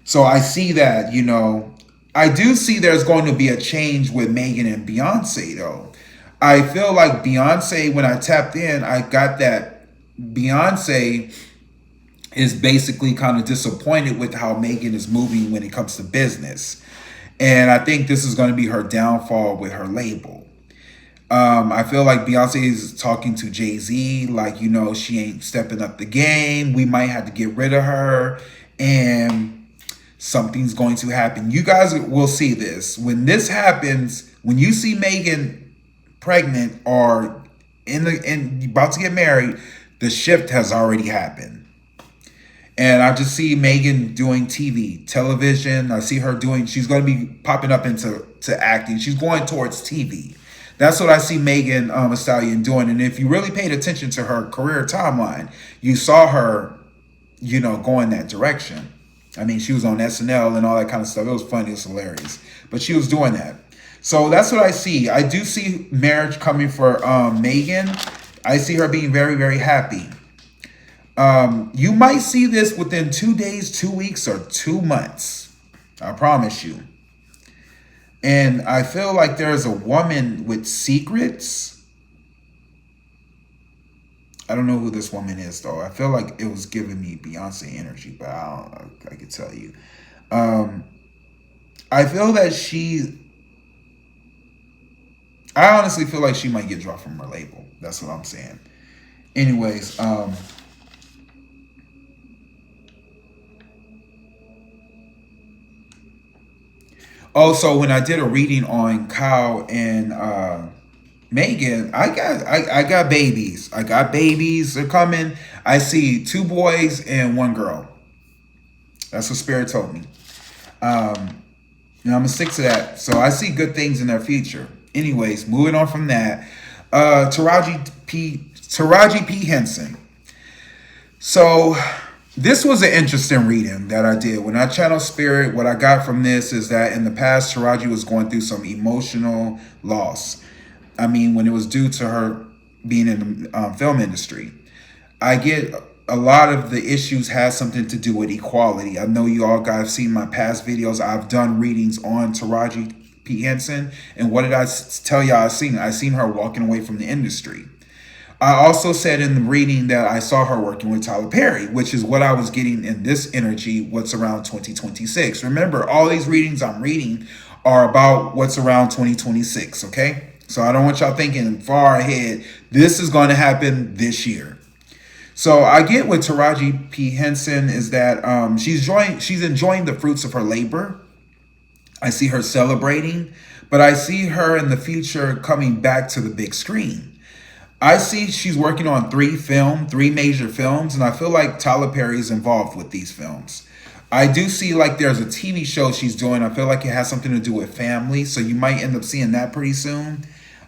So I see that, I do see there's going to be a change with Megan and Beyonce, though. I feel like Beyonce, when I tapped in, I got that Beyonce is basically kind of disappointed with how Megan is moving when it comes to business. And I think this is going to be her downfall with her label. I feel like Beyonce is talking to Jay-Z, like, she ain't stepping up the game. We might have to get rid of her. And something's going to happen. You guys will see this. When this happens, when you see Megan pregnant or about to get married, the shift has already happened. And I just see Megan doing television. I see her she's going to be popping up into to acting. She's going towards TV. That's what I see Megan Thee Stallion doing. And if you really paid attention to her career timeline, you saw her, you know, going that direction. I mean, she was on SNL and all that kind of stuff. It was funny. It was hilarious. But she was doing that. So that's what I see. I do see marriage coming for Megan. I see her being very, very happy. You might see this within 2 days, 2 weeks, or 2 months. I promise you. And I feel like there's a woman with secrets. I don't know who this woman is, though. I feel like it was giving me Beyonce energy, but I can tell you. I feel that I honestly feel like she might get dropped from her label. That's what I'm saying. Anyways, also, when I did a reading on Kyle and Megan, I got babies. I got babies. They're coming. I see 2 boys and 1 girl. That's what Spirit told me. And I'm gonna stick to that. So I see good things in their future. Anyways, moving on from that, Taraji P. Henson. So this was an interesting reading that I did. When I channel Spirit, what I got from this is that in the past, Taraji was going through some emotional loss. I mean, when it was due to her being in the film industry. I get a lot of the issues has something to do with equality. I know you all guys have seen my past videos. I've done readings on Taraji P. Henson. And what did I tell y'all I seen? I seen her walking away from the industry. I also said in the reading that I saw her working with Tyler Perry, which is what I was getting in this energy, what's around 2026. Remember, all these readings I'm reading are about what's around 2026, okay? So I don't want y'all thinking far ahead. This is going to happen this year. So I get with Taraji P. Henson is that she's enjoying the fruits of her labor. I see her celebrating, but I see her in the future coming back to the big screen. I see she's working on 3 major films, and I feel like Tyler Perry is involved with these films. I do see like there's a TV show she's doing. I feel like it has something to do with family, so you might end up seeing that pretty soon.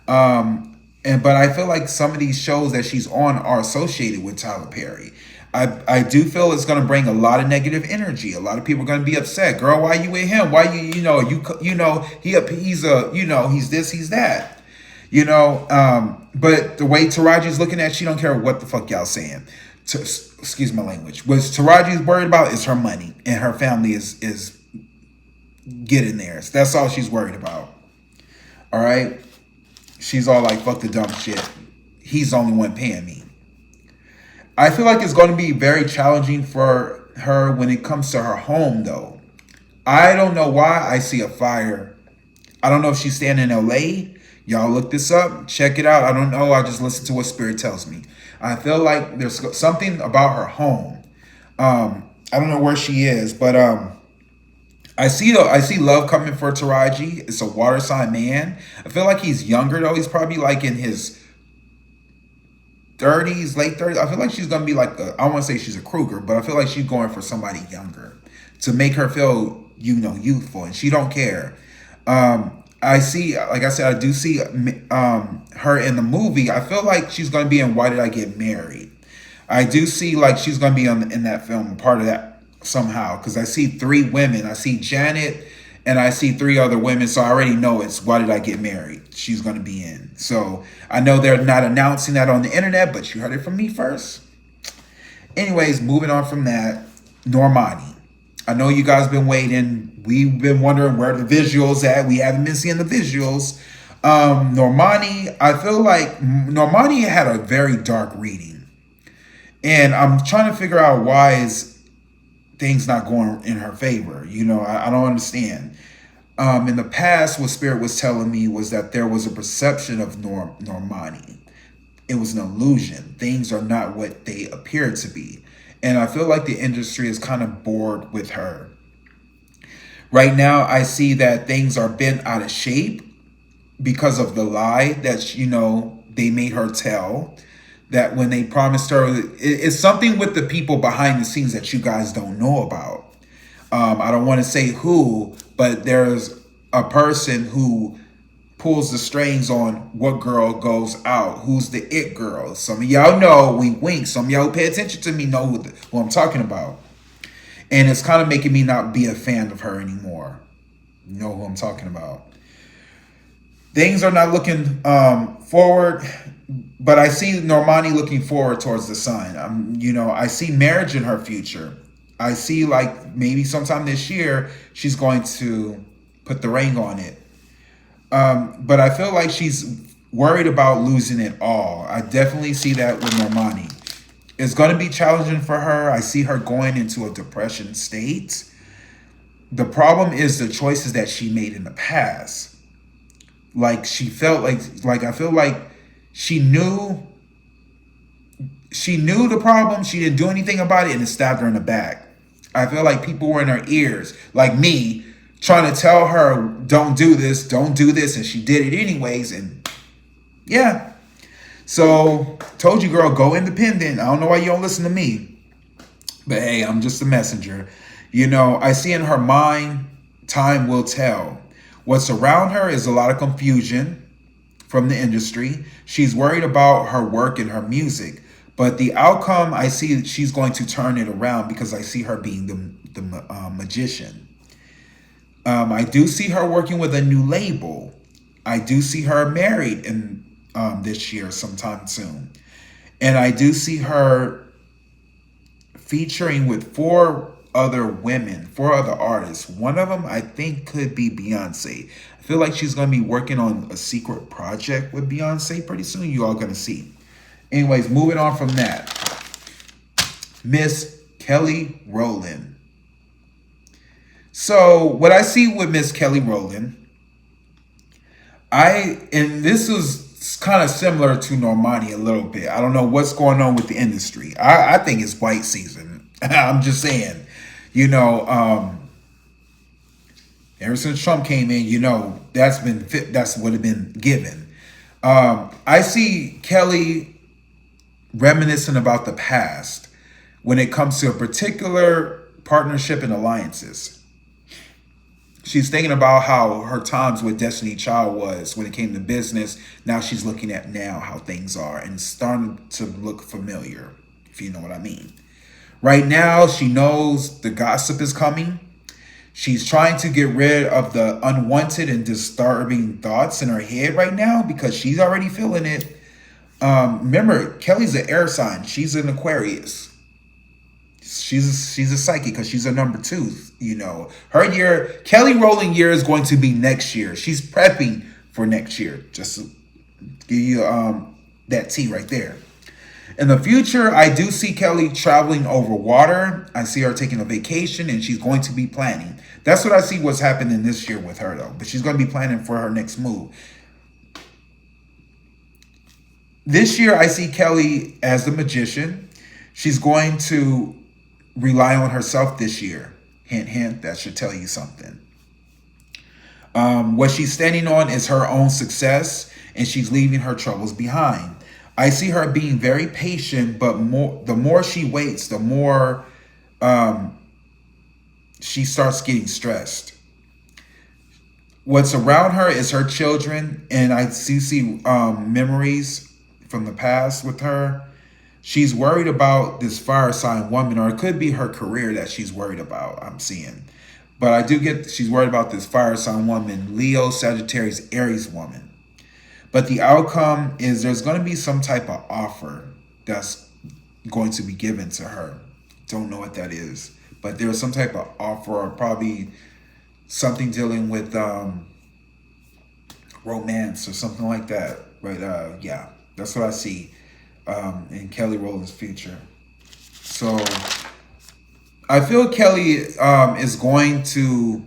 But I feel like some of these shows that she's on are associated with Tyler Perry. I do feel it's going to bring a lot of negative energy. A lot of people are going to be upset. Girl, why you with him? Why he's this, he's that. But the way Taraji's looking at, she don't care what the fuck y'all saying. Excuse my language. What Taraji's worried about is her money, and her family is getting theirs. That's all she's worried about. All right. She's all like, fuck the dumb shit. He's the only one paying me. I feel like it's going to be very challenging for her when it comes to her home, though. I don't know why I see a fire. I don't know if she's staying in LA. Y'all look this up. Check it out. I don't know. I just listen to what Spirit tells me. I feel like there's something about her home. I don't know where she is, but I see love coming for Taraji. It's a water sign man. I feel like he's younger, though. He's probably like in his 30s, late 30s. I feel like she's going to be like, I don't want to say she's a Kruger, but I feel like she's going for somebody younger to make her feel, youthful, and she don't care. I see, like I said, I do see her in the movie. I feel like she's going to be in Why Did I Get Married? I do see like she's going to be in that film, part of that somehow, because I see 3 women. I see Janet, and I see 3 other women, so I already know it's Why Did I Get Married? She's going to be in. So I know they're not announcing that on the internet, but you heard it from me first. Anyways, moving on from that, Normani. I know you guys been waiting. We've been wondering where the visuals at. We haven't been seeing the visuals. Normani, I feel like Normani had a very dark reading. And I'm trying to figure out why is things not going in her favor. I don't understand. In the past, what Spirit was telling me was that there was a perception of Normani. It was an illusion. Things are not what they appear to be. And I feel like the industry is kind of bored with her. Right now, I see that things are bent out of shape because of the lie that, they made her tell. That when they promised her, it's something with the people behind the scenes that you guys don't know about. I don't want to say who, but there's a person who pulls the strings on what girl goes out, who's the it girl. Some of y'all know, wink wink, some of y'all who pay attention to me know who I'm talking about. And it's kind of making me not be a fan of her anymore. You know who I'm talking about. Things are not looking forward, but I see Normani looking forward towards the sun. You know, I see marriage in her future. I see like maybe sometime this year she's going to put the ring on it. But I feel like she's worried about losing it all. I definitely see that with Normani. It's going to be challenging for her. I see her going into a depression state. The problem is the choices that she made in the past. Like she felt like I feel like she knew the problem. She didn't do anything about it, and it stabbed her in the back. I feel like people were in her ears, like me, trying to tell her, don't do this, and she did it anyways, and yeah. So, told you, girl, go independent. I don't know why you don't listen to me. But hey, I'm just a messenger. You know, I see in her mind, time will tell. What's around her is a lot of confusion from the industry. She's worried about her work and her music. But the outcome, I see she's going to turn it around because I see her being the magician. I do see her working with a new label. I do see her married in this year sometime soon. And I do see her featuring with 4 other women, 4 other artists. One of them I think could be Beyonce. I feel like she's going to be working on a secret project with Beyonce pretty soon. You all going to see. Anyways, moving on from that. Miss Kelly Rowland. So what I see with Miss Kelly Rowland, and this is kind of similar to Normani a little bit. I don't know what's going on with the industry. I think it's white season. I'm just saying, you know, ever since Trump came in, you know, that's what had been given. I see Kelly reminiscing about the past when it comes to a particular partnership and alliances. She's thinking about how her times with Destiny Child was when it came to business. Now she's looking at now how things are, and it's starting to look familiar, if you know what I mean. Right now, she knows the gossip is coming. She's trying to get rid of the unwanted and disturbing thoughts in her head right now because she's already feeling it. Remember, Kelly's an air sign. She's an Aquarius. She's a psychic because she's a number 2. You know, her year, Kelly Rowland year is going to be next year. She's prepping for next year. Just to give you that tea right there. In the future, I do see Kelly traveling over water. I see her taking a vacation, and she's going to be planning. That's what I see what's happening this year with her, though. But she's going to be planning for her next move. This year, I see Kelly as the magician. She's going to rely on herself this year. Hint, hint, that should tell you something. What she's standing on is her own success, and she's leaving her troubles behind. I see her being very patient, but the more she waits, the more she starts getting stressed. What's around her is her children, and I see memories from the past with her. She's worried about this fire sign woman, or it could be her career that she's worried about, I'm seeing. But I do get she's worried about this fire sign woman, Leo, Sagittarius, Aries woman. But the outcome is there's going to be some type of offer that's going to be given to her. Don't know what that is. But there's some type of offer, or probably something dealing with romance or something like that. But yeah, that's what I see in Kelly Rowland's future. So I feel Kelly is going to...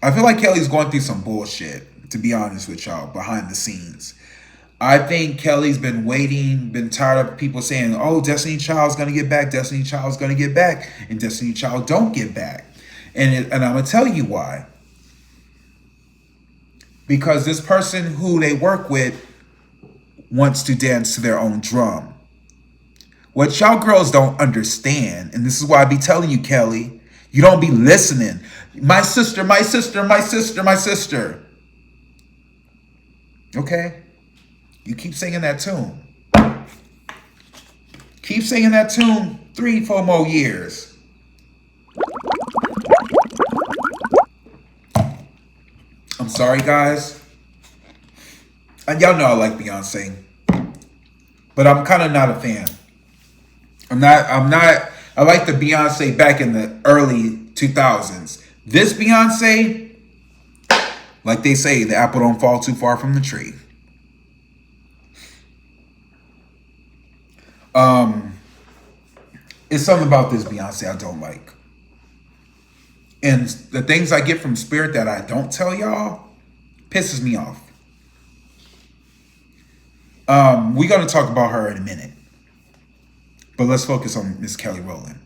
I feel like Kelly's going through some bullshit, to be honest with y'all, behind the scenes. I think Kelly's been waiting, been tired of people saying, oh, Destiny Child's going to get back, Destiny Child's going to get back, and Destiny Child don't get back. And I'm going to tell you why. Because this person who they work with wants to dance to their own drum. What y'all girls don't understand, and this is why I be telling you, Kelly, You don't be listening. My sister, my sister, my sister, my sister. Okay? You keep singing that tune. Keep singing that tune 3-4 more years. I'm sorry, guys. And y'all know I like Beyonce. But I'm kind of not a fan. I like the Beyonce back in the early 2000s. This Beyonce, like they say, the apple don't fall too far from the tree. It's something about this Beyonce I don't like. And the things I get from Spirit that I don't tell y'all pisses me off. We're going to talk about her in a minute. But let's focus on Miss Kelly Rowland.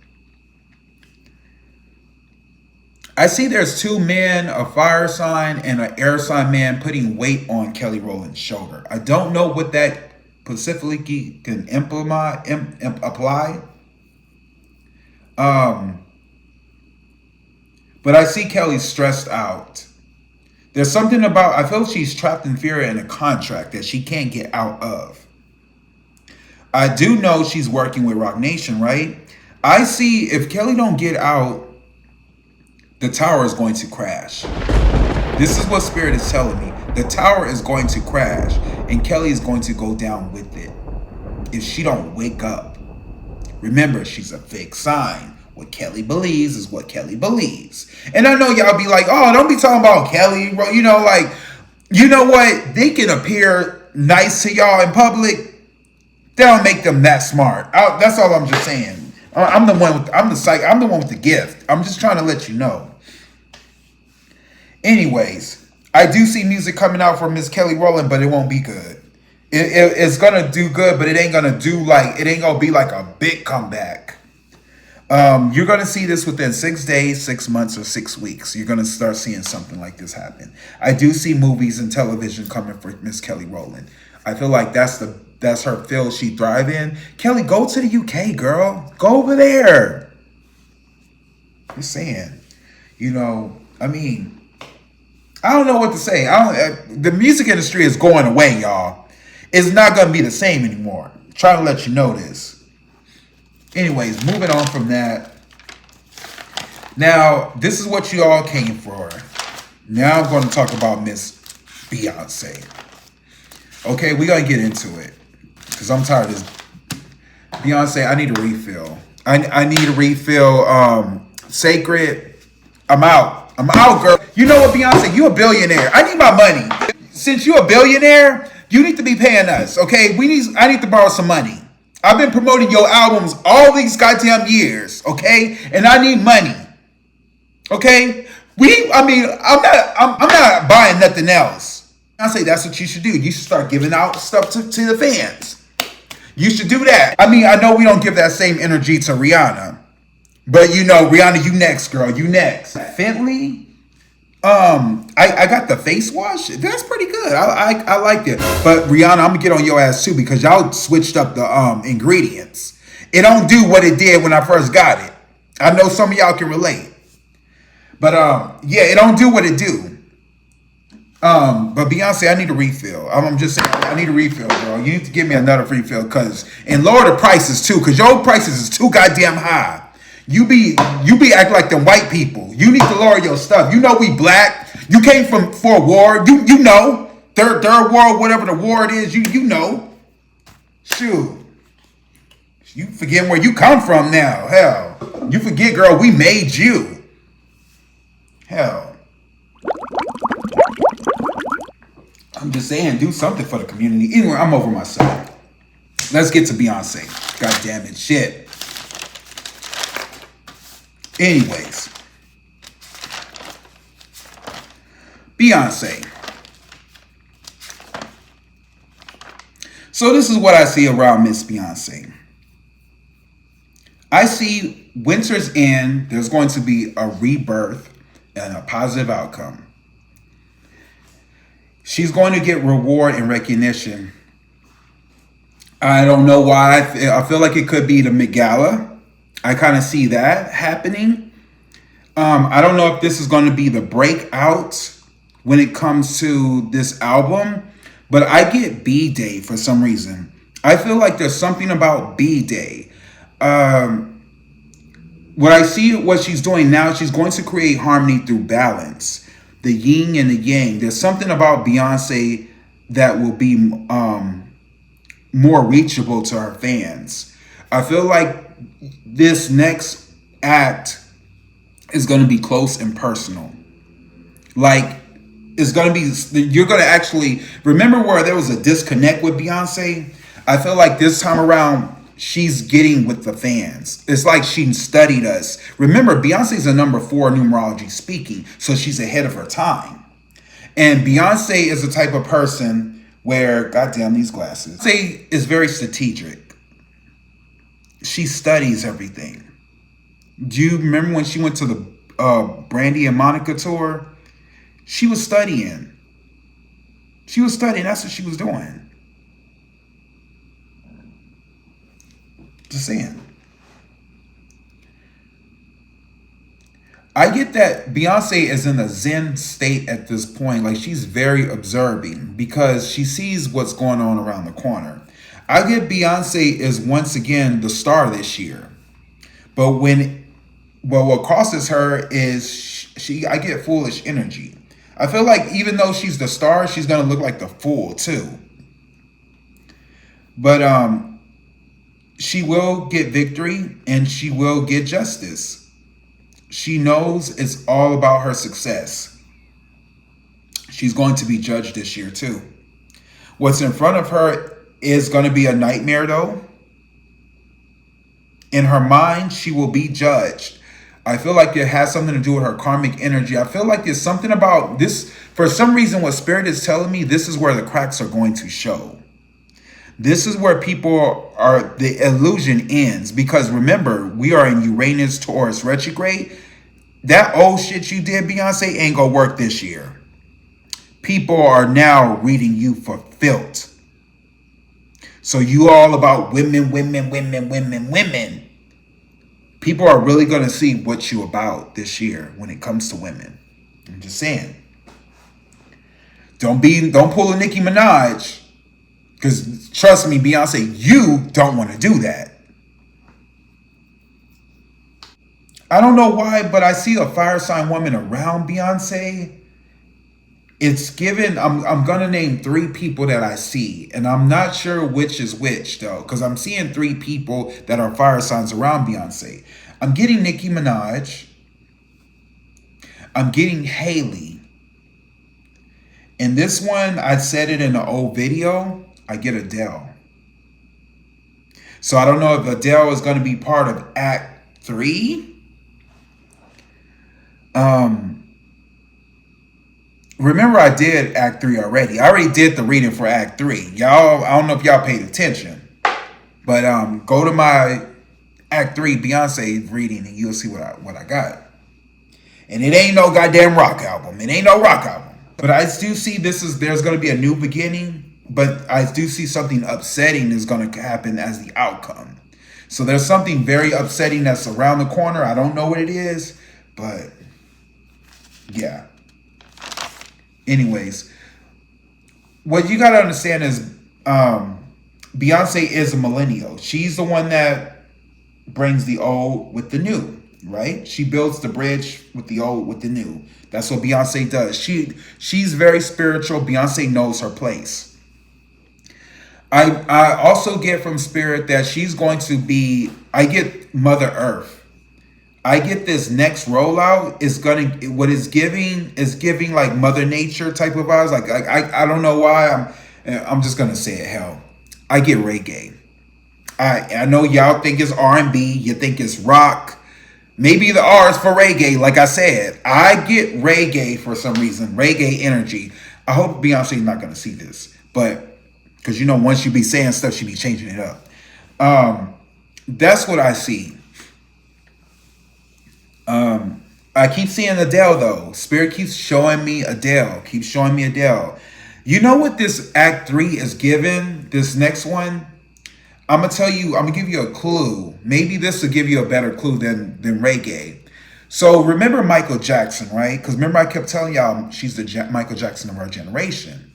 I see there's 2 men, a fire sign and an air sign man, putting weight on Kelly Rowland's shoulder. I don't know what that specifically can apply. But I see Kelly stressed out. There's something about, I feel she's trapped in fear in a contract that she can't get out of. I do know she's working with Rock Nation, right? I see if Kelly don't get out, the tower is going to crash. This is what Spirit is telling me. The tower is going to crash and Kelly is going to go down with it if she don't wake up. Remember, she's a fake sign. What Kelly believes is what Kelly believes. And I know y'all be like, oh, don't be talking about Kelly. You know, like, you know what? They can appear nice to y'all in public. They don't make them that smart. That's all I'm just saying. I'm the one with the gift. I'm just trying to let you know. Anyways, I do see music coming out from Miss Kelly Rowland, but it won't be good. It's gonna do good, but it ain't gonna be like a big comeback. You're gonna see this within 6 days, 6 months, or 6 weeks. You're gonna start seeing something like this happen. I do see movies and television coming for Miss Kelly Rowland. I feel like that's her field she thrive in. Kelly, go to the UK, girl. Go over there. Just saying. You know, I mean, I don't know what to say. The music industry is going away, y'all. It's not going to be the same anymore. I'm trying to let you know this. Anyways, moving on from that. Now, this is what you all came for. Now I'm going to talk about Miss Beyonce. Okay, we're going to get into it. Because I'm tired of this. Beyonce, I need a refill. I need a refill. Sacred, I'm out. I'm out, girl. You know what, Beyonce? You a billionaire. I need my money. Since you a billionaire, you need to be paying us, okay? I need to borrow some money. I've been promoting your albums all these goddamn years, okay? And I need money, okay? I'm not buying nothing else. I say that's what you should do. You should start giving out stuff to the fans. You should do that. I mean, I know we don't give that same energy to Rihanna. But you know, Rihanna, you next, girl. You next. Fenty, I got the face wash. That's pretty good. I liked it. But Rihanna, I'm gonna get on your ass too because y'all switched up the ingredients. It don't do what it did when I first got it. I know some of y'all can relate. But yeah, it don't do what it do. But Beyonce, I need a refill. I'm just saying, I need a refill, girl. You need to give me another refill, and lower the prices too, because your prices is too goddamn high. You be acting like them white people. You need to lower your stuff. You know we black. You came for a war. You know third world, whatever the war it is. You know. Shoot, you forgetting where you come from now. Hell, you forget, girl. We made you. Hell. I'm just saying, do something for the community. Anyway, I'm over myself. Let's get to Beyonce. God damn it, shit. Anyways. Beyonce. So this is what I see around Miss Beyonce. I see winter's end. There's going to be a rebirth and a positive outcome. She's going to get reward and recognition. I don't know why. I feel like it could be the Met Gala. I kind of see that happening. I don't know if this is going to be the breakout when it comes to this album, but I get B-Day for some reason. I feel like there's something about B-Day. What I see, what she's doing now, she's going to create harmony through balance, the yin and the yang. There's something about Beyonce that will be more reachable to her fans. I feel like this next act is going to be close and personal. Like, it's going to be, you're going to actually remember where there was a disconnect with Beyonce. I feel like this time around, she's getting with the fans. It's like she studied us. Remember, Beyonce's a number 4 numerology speaking, so she's ahead of her time. And Beyonce is the type of person where, goddamn these glasses, Beyonce is very strategic. She studies everything. Do you remember when she went to the Brandy and Monica tour? She was studying. She was studying. That's what she was doing. Just saying. I get that Beyonce is in a zen state at this point. Like, she's very observing because she sees what's going on around the corner. I get Beyonce is once again the star this year. But what crosses her is I get foolish energy. I feel like even though she's the star, she's going to look like the fool too. But she will get victory and she will get justice. She knows it's all about her success. She's going to be judged this year too. What's in front of her is going to be a nightmare though. In her mind, she will be judged. I feel like it has something to do with her karmic energy. I feel like there's something about this. For some reason, what Spirit is telling me, this is where the cracks are going to show. This is where the illusion ends. Because remember, we are in Uranus, Taurus retrograde. That old shit you did, Beyonce, ain't gonna work this year. People are now reading you for filth. So you all about women. People are really going to see what you about this year when it comes to women. I'm just saying. Don't pull a Nicki Minaj. Because trust me, Beyonce, you don't want to do that. I don't know why, but I see a fire sign woman around Beyonce. It's given, I'm going to name 3 people that I see. And I'm not sure which is which, though. Because I'm seeing 3 people that are fire signs around Beyonce. I'm getting Nicki Minaj. I'm getting Haley. And this one, I said it in an old video. I get Adele. So I don't know if Adele is going to be part of Act 3. Remember, I did Act 3 already. I already did the reading for Act 3. Y'all, I don't know if y'all paid attention. But go to my Act 3 Beyonce reading and you'll see what I got. And it ain't no goddamn rock album. It ain't no rock album. But I do see there's going to be a new beginning. But I do see something upsetting is going to happen as the outcome. So there's something very upsetting that's around the corner. I don't know what it is. But yeah. Anyways, what you got to understand is Beyonce is a millennial. She's the one that brings the old with the new, right? She builds the bridge with the old with the new. That's what Beyonce does. She's very spiritual. Beyonce knows her place. I also get from Spirit that she's going to be, I get Mother Earth. I get this next rollout is what is giving like Mother Nature type of vibes. Like I don't know why I'm just gonna say it. Hell, I get reggae. I know y'all think it's R&B, you think it's rock. Maybe the R is for reggae. Like I said, I get reggae for some reason. Reggae energy. I hope Beyonce's not gonna see this, but because once you be saying stuff, she be changing it up. That's what I see. I keep seeing Adele though. Spirit keeps showing me Adele. Keeps showing me Adele. You know what this Act 3 is given? This next one? I'm gonna give you a clue. Maybe this will give you a better clue than reggae. So remember Michael Jackson, right? Because remember I kept telling y'all she's the Michael Jackson of our generation.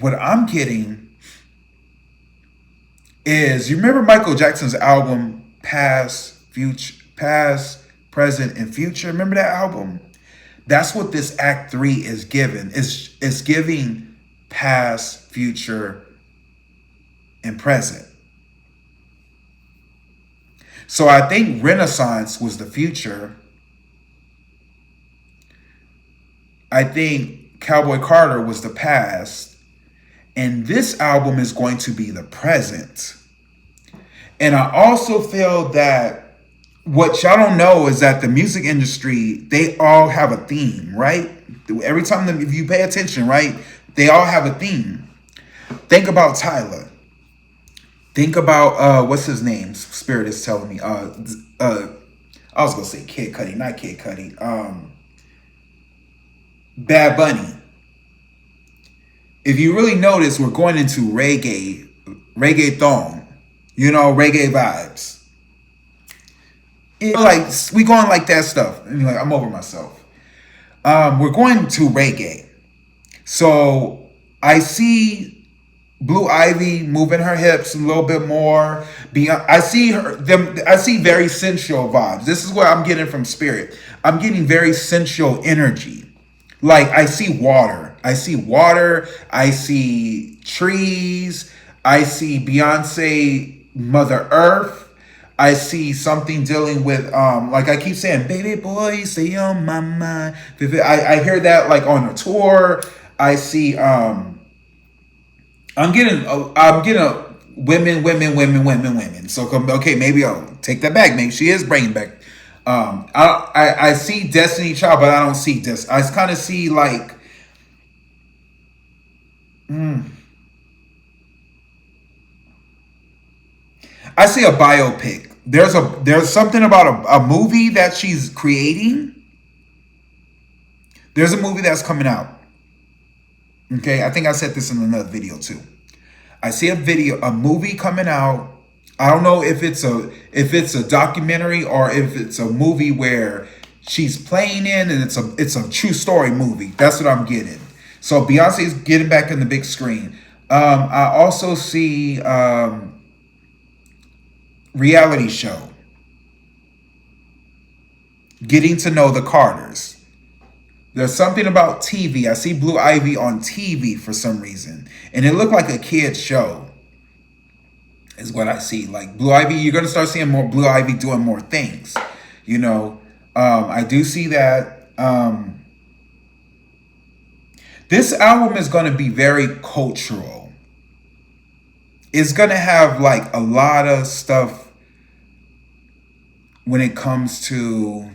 What I'm getting is, you remember Michael Jackson's album Past, Present, and Future? Remember that album? That's what this Act 3 is giving. It's giving past, future, and present. So I think Renaissance was the future. I think Cowboy Carter was the past. And this album is going to be the present. And I also feel that what y'all don't know is that the music industry, they all have a theme, right? Every time, if you pay attention, right, they all have a theme. Think about Tyler. Think about, what's his name? Spirit is telling me. I was going to say Kid Cudi, not Kid Cudi. Bad Bunny. If you really notice, we're going into reggaeton, you know, reggae vibes. Like, we going like that stuff. Anyway, I'm over myself. We're going to reggae. So I see Blue Ivy moving her hips a little bit more. I see very sensual vibes. This is what I'm getting from Spirit. I'm getting very sensual energy. Like, I see water. I see trees. I see Beyonce, Mother Earth. I see something dealing with, like I keep saying, baby boy, stay on my mind. I hear that like on a tour. I see, I'm getting women. So, okay, maybe I'll take that back. Maybe she is bringing back. I see Destiny Child, but I don't see this. I kind of see like, I see a biopic. There's something about a movie that she's creating. There's a movie that's coming out. Okay, I think I said this in another video too. I see a movie coming out. I don't know if it's a documentary or if it's a movie where she's playing in, and it's a true story movie. That's what I'm getting. So Beyonce's getting back in the big screen. I also see reality show. Getting to know the Carters. There's something about TV. I see Blue Ivy on TV for some reason. And it looked like a kid's show. Is what I see. Like Blue Ivy, you're going to start seeing more Blue Ivy doing more things. You know, I do see that. This album is going to be very cultural. It's going to have like a lot of stuff when it comes to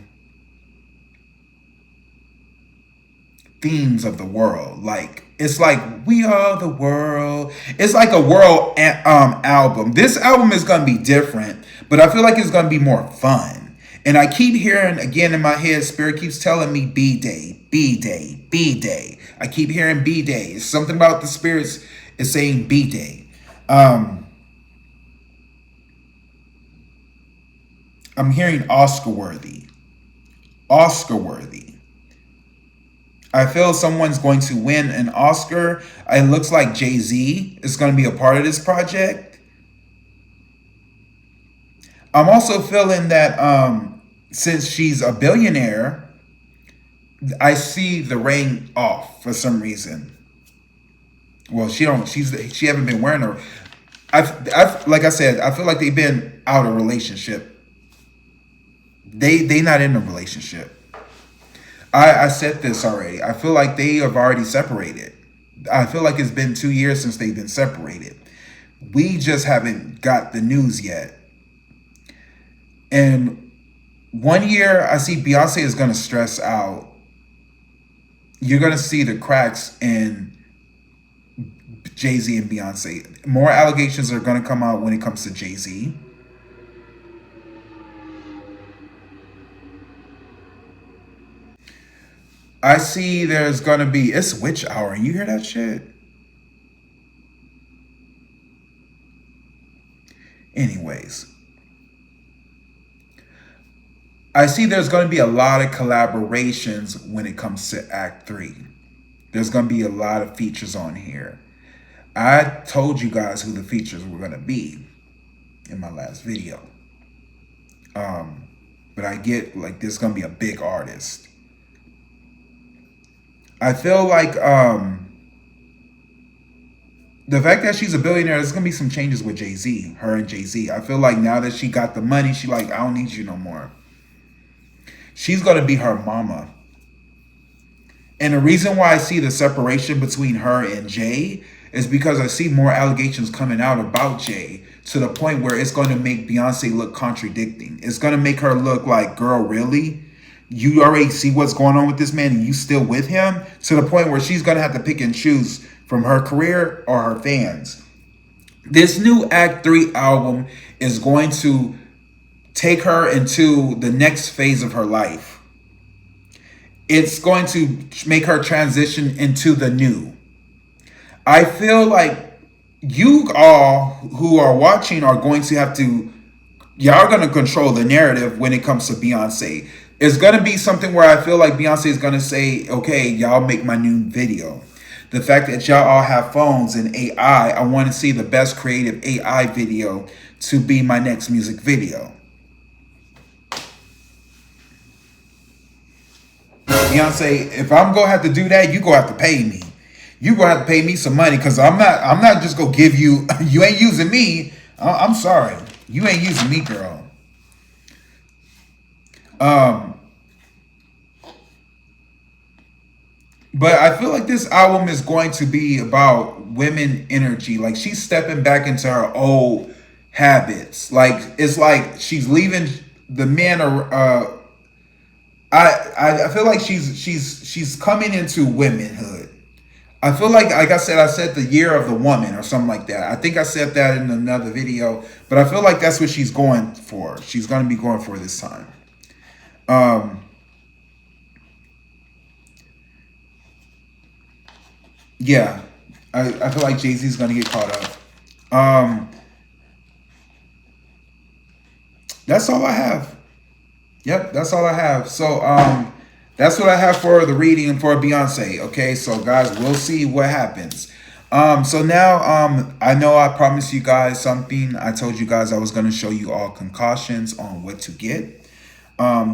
themes of the world. Like, it's like we are the world. It's like a world album. This album is going to be different, but I feel like it's going to be more fun. And I keep hearing again in my head, Spirit keeps telling me B-Day, B-Day, B-Day. I keep hearing B-Day. It's something about the spirits is saying B-Day. I'm hearing Oscar worthy. Oscar worthy. I feel someone's going to win an Oscar. It looks like Jay-Z is going to be a part of this project. I'm also feeling that since she's a billionaire, I see the ring off for some reason. Well, she haven't been wearing her. Like I said, I feel like they've been out of relationship. They not in a relationship. I said this already. I feel like they have already separated. I feel like it's been 2 years since they've been separated. We just haven't got the news yet. And 1 year, I see Beyonce is going to stress out. You're going to see the cracks in Jay-Z and Beyonce. More allegations are going to come out when it comes to Jay-Z. I see there's going to be, it's witch hour. You hear that shit? Anyways, I see there's going to be a lot of collaborations when it comes to Act 3. There's going to be a lot of features on here. I told you guys who the features were going to be in my last video. But I get like there's going to be a big artist. I feel like the fact that she's a billionaire, there's going to be some changes with Jay-Z, her and Jay-Z. I feel like now that she got the money, she like, I don't need you no more. She's going to be her mama. And the reason why I see the separation between her and Jay is because I see more allegations coming out about Jay to the point where it's going to make Beyonce look contradicting. It's going to make her look like, girl, really? You already see what's going on with this man and you still with him? To the point where she's going to have to pick and choose from her career or her fans. This new Act 3 album is going to take her into the next phase of her life. It's going to make her transition into the new. I feel like you all who are watching are going to have to, y'all are going to control the narrative when it comes to Beyonce. It's going to be something where I feel like Beyonce is going to say, okay, y'all make my new video. The fact that y'all all have phones and AI, I want to see the best creative AI video to be my next music video. Beyonce, if I'm going to have to do that, you going to have to pay me. You going to have to pay me some money because I'm not just going to give you, you ain't using me. I'm sorry. You ain't using me, girl. But I feel like this album is going to be about women energy. Like she's stepping back into her old habits. Like it's like she's leaving the men. I feel like she's coming into womanhood. I feel like I said the year of the woman or something like that. I think I said that in another video, but I feel like that's what she's going for. She's going to be going for this time. Yeah, I feel like Jay-Z's going to get caught up. That's all I have. Yep, that's all I have. So that's what I have for the reading and for Beyonce. Okay, so guys, we'll see what happens. So now I know I promised you guys something. I told you guys I was going to show you all concoctions on what to get.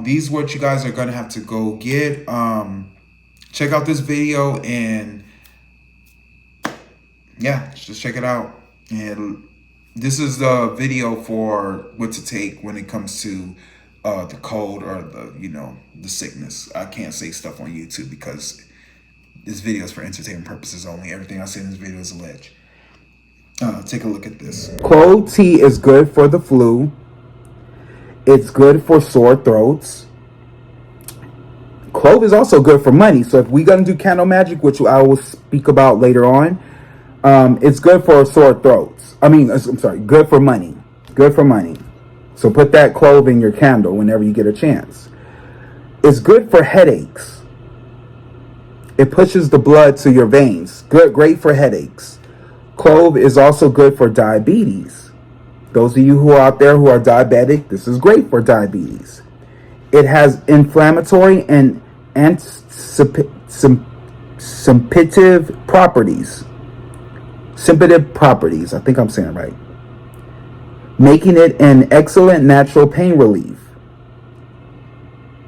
These what you guys are going to have to go get. Check out this video and yeah, just check it out. And this is the video for what to take when it comes to the cold or the sickness. I can't say stuff on YouTube because this video is for entertainment purposes only. Everything I say in this video is alleged. Take a look at this. Clove tea is good for the flu. It's good for sore throats. Clove is also good for money. So if we're going to do candle magic, which I will speak about later on, it's good for sore throats. I'm sorry, good for money. Good for money. So put that clove in your candle whenever you get a chance. It's good for headaches. It pushes the blood to your veins. Great for headaches. Clove is also good for diabetes. Those of you who are out there who are diabetic, this is great for diabetes. It has inflammatory and antisympative properties. Sympathetic properties, I think I'm saying it right. Making it an excellent natural pain relief.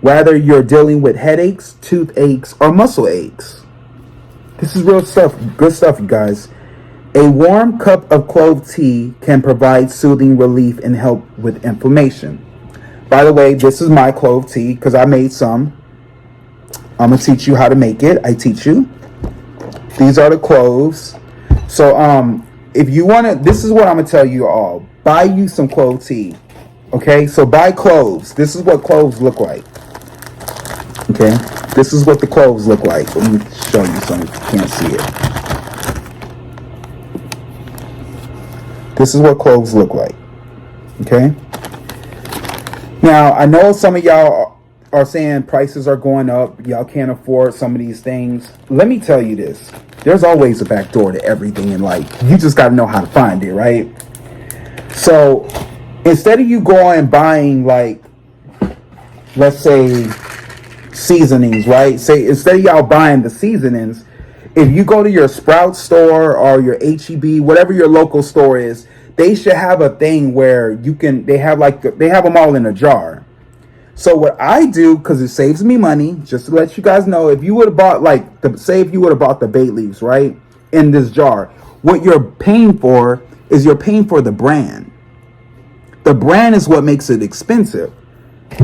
Whether you're dealing with headaches, toothaches, or muscle aches. This is real stuff, good stuff, you guys. A warm cup of clove tea can provide soothing relief and help with inflammation. By the way, this is my clove tea because I made some. I'm going to teach you how to make it. I teach you. These are the cloves. So if you want to, this is what I'm going to tell you all. Buy you some clove tea. Okay, so buy cloves. This is what cloves look like. Okay, this is what the cloves look like. Let me show you some if you can't see it. This is what cloves look like. Okay. Now, I know some of y'all are saying prices are going up. Y'all can't afford some of these things. Let me tell you this. There's always a back door to everything in life. You just got to know how to find it, right? So instead of you going and buying like let's say, seasonings, right? Say instead of y'all buying the seasonings, if you go to your Sprouts store or your HEB, whatever your local store is, they should have a thing where you can. They have them all in a jar. So what I do, because it saves me money, just to let you guys know, if you would have bought if you would have bought the bay leaves, right, in this jar, what you're paying for is you're paying for the brand. The brand is what makes it expensive.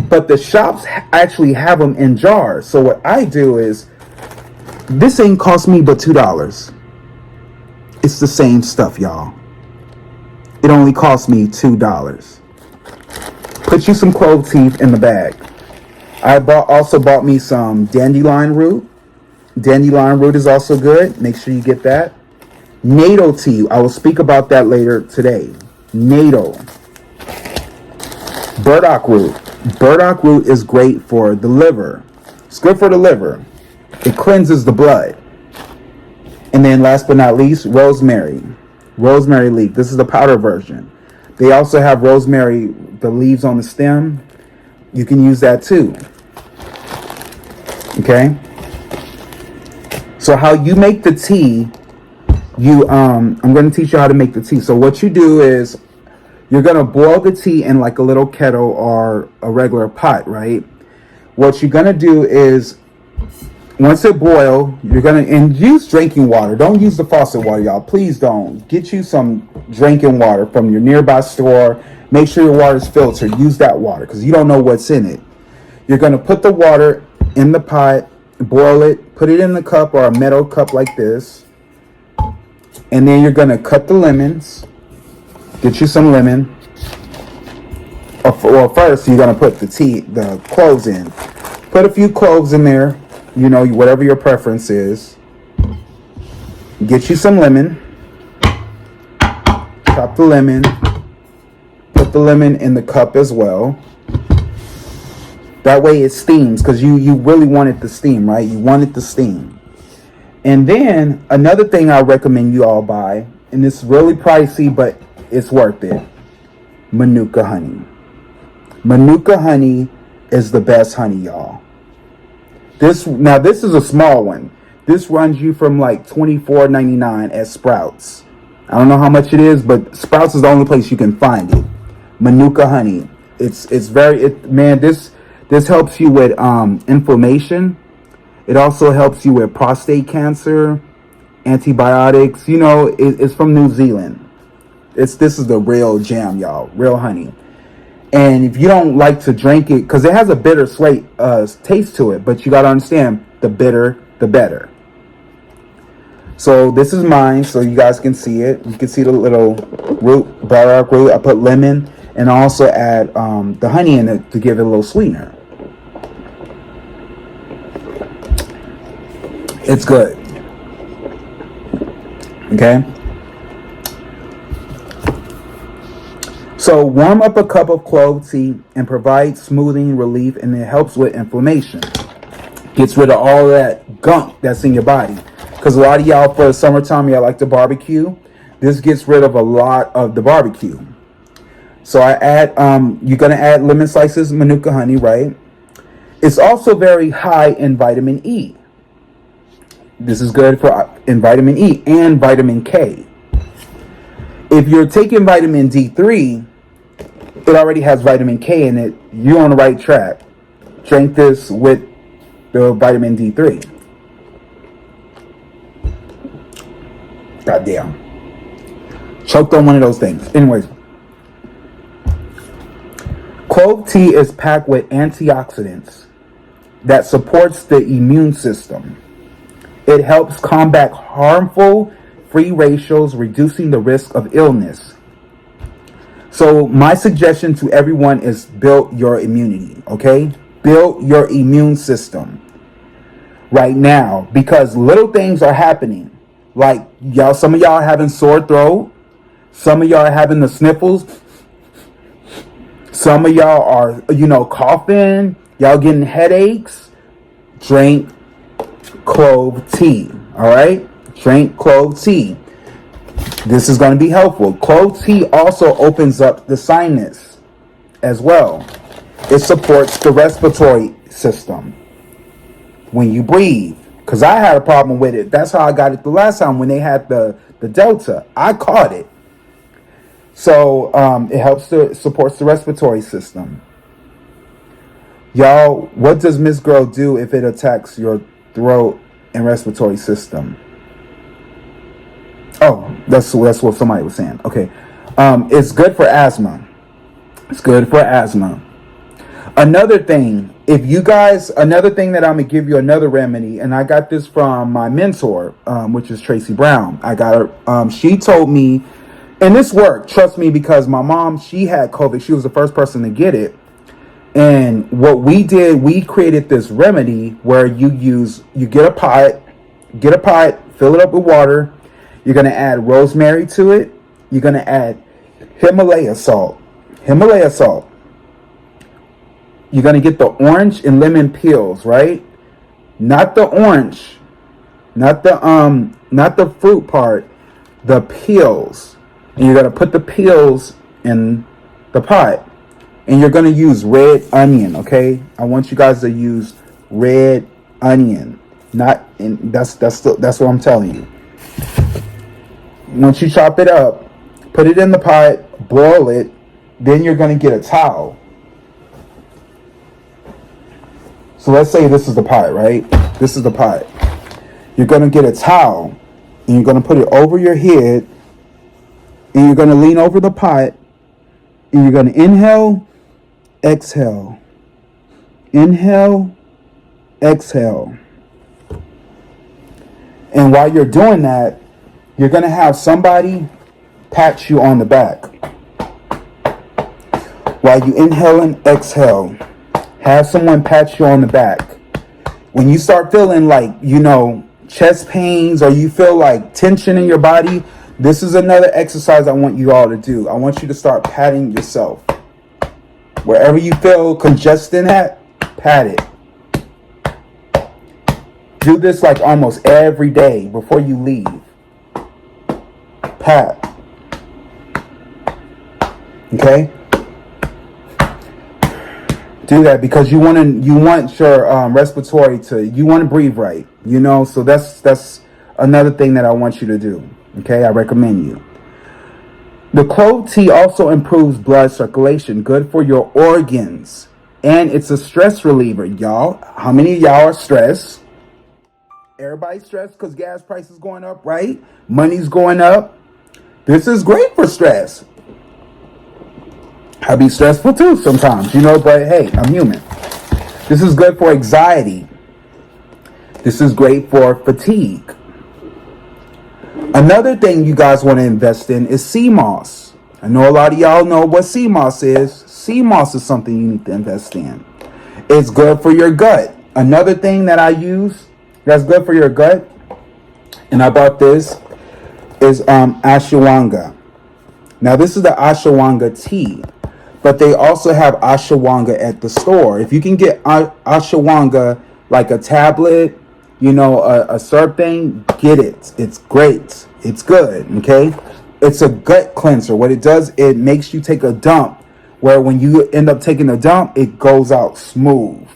But the shops actually have them in jars. So what I do is, this ain't cost me but $2. It's the same stuff, y'all. It only cost me $2. Put you some clove teeth in the bag. I also bought me some dandelion root. Dandelion root is also good. Make sure you get that. Natto tea. I will speak about that later today. Natto. Burdock root. Burdock root is great for the liver. It's good for the liver. It cleanses the blood. And then last but not least, rosemary. Rosemary leaf. This is the powder version. They also have rosemary, the leaves on the stem. You can use that too. Okay? So how you make the tea, I'm going to teach you how to make the tea. So what you do is, you're going to boil the tea in like a little kettle or a regular pot, right? What you're going to do is, once it boils, you're going to use drinking water. Don't use the faucet water, y'all. Please don't. Get you some drinking water from your nearby store. Make sure your water is filtered. Use that water because you don't know what's in it. You're going to put the water in the pot, boil it, put it in the cup or a metal cup like this. And then you're going to cut the lemons. Get you some lemon. Well, first you're going to put the cloves in. Put a few cloves in there. You know, whatever your preference is. Get you some lemon. Chop the lemon. Put the lemon in the cup as well. That way it steams, because you really want it to steam, right? You want it to steam. And then another thing I recommend you all buy, and it's really pricey, but it's worth it. Manuka honey. Manuka honey is the best honey, y'all. This is a small one. This runs you from like $24.99 at Sprouts. I don't know how much it is, but Sprouts is the only place you can find it. Manuka honey. This helps you with inflammation. It also helps you with prostate cancer, antibiotics. You know, it's from New Zealand. This is the real jam, y'all. Real honey. And if you don't like to drink it, because it has a bitter taste to it, but you got to understand, the bitter, the better. So this is mine, so you guys can see it. You can see the little burdock root. I put lemon, and I also add the honey in it to give it a little sweetener. It's good. Okay. So warm up a cup of clove tea and provide smoothing relief, and it helps with inflammation. Gets rid of all that gunk that's in your body. Because a lot of y'all, for the summertime, y'all like to barbecue. This gets rid of a lot of the barbecue. So I add, you're going to add lemon slices, Manuka honey, right? It's also very high in vitamin E. This is good in vitamin E and vitamin K. If you're taking vitamin D3, it already has vitamin K in it. You're on the right track. Drink this with the vitamin D3. Goddamn. Choked on one of those things. Anyways. Clove tea is packed with antioxidants that supports the immune system. It helps combat harmful free radicals, reducing the risk of illness. So my suggestion to everyone is build your immunity, okay? Build your immune system right now, because little things are happening. Like y'all, some of y'all are having sore throat. Some of y'all are having the sniffles. Some of y'all are, coughing. Y'all getting headaches. Drink clove tea, all right? Drink clove tea. This is going to be helpful. Clove tea also opens up the sinus as well. It supports the respiratory system when you breathe. Because I had a problem with it. That's how I got it the last time when they had the Delta. I caught it. So it helps to supports the respiratory system. Y'all, what does Miss Girl do if it attacks your throat and respiratory system? Oh, that's what somebody was saying. Okay. It's good for asthma. It's good for asthma. Another thing that I'm gonna give you another remedy, and I got this from my mentor, which is Tracy Brown. I got her. She told me, and this worked. Trust me, because my mom, she had COVID. She was the first person to get it. And what we did, we created this remedy where you get a pot, fill it up with water. You're gonna add rosemary to it. You're gonna add Himalaya salt. You're going to get the orange and lemon peels, right? Not the orange, not the fruit part, the peels. And you're going to put the peels in the pot. And you're going to use red onion, okay? I want you guys to use red onion. That's what I'm telling you. Once you chop it up, put it in the pot, boil it, then you're going to get a towel. So let's say this is the pot, right? This is the pot. You're going to get a towel, and you're going to put it over your head, and you're going to lean over the pot, and you're going to inhale, exhale. Inhale, exhale. And while you're doing that, you're going to have somebody pat you on the back. While you inhale and exhale, have someone pat you on the back. When you start feeling like, chest pains, or you feel like tension in your body, this is another exercise I want you all to do. I want you to start patting yourself. Wherever you feel congestion at, pat it. Do this like almost every day before you leave. Pat. Okay? Do that because you want your respiratory you want to breathe right, so that's another thing that I want you to do. Okay, I recommend you. The clove tea also improves blood circulation, good for your organs, and it's a stress reliever. Y'all, how many of y'all are stressed? Everybody's stressed because gas prices going up, right? Money's going up. This is great for stress. I be stressful too sometimes, but hey, I'm human. This is good for anxiety. This is great for fatigue. Another thing you guys want to invest in is sea moss. I know a lot of y'all know what sea moss is. Sea moss is something you need to invest in. It's good for your gut. Another thing that I use that's good for your gut, and I bought this, is ashwagandha. Now this is the ashwagandha tea. But they also have ashwagandha at the store. If you can get ashwagandha like a tablet, a syrup thing, get it. It's great. It's good, okay? It's a gut cleanser. What it does, it makes you take a dump, where when you end up taking a dump, it goes out smooth.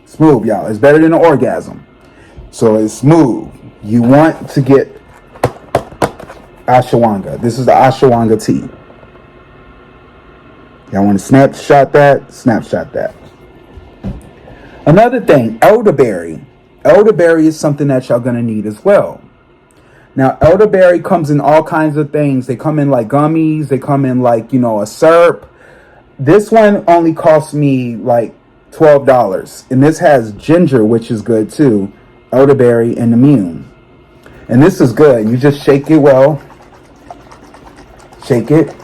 Smooth, y'all. It's better than an orgasm. So it's smooth. You want to get ashwagandha. This is the ashwagandha tea. Y'all want to snapshot that. Another thing, elderberry. Elderberry is something that y'all going to need as well. Now, elderberry comes in all kinds of things. They come in like gummies. They come in like, a syrup. This one only cost me like $12. And this has ginger, which is good too. Elderberry and immune. And this is good. You just shake it well. Shake it.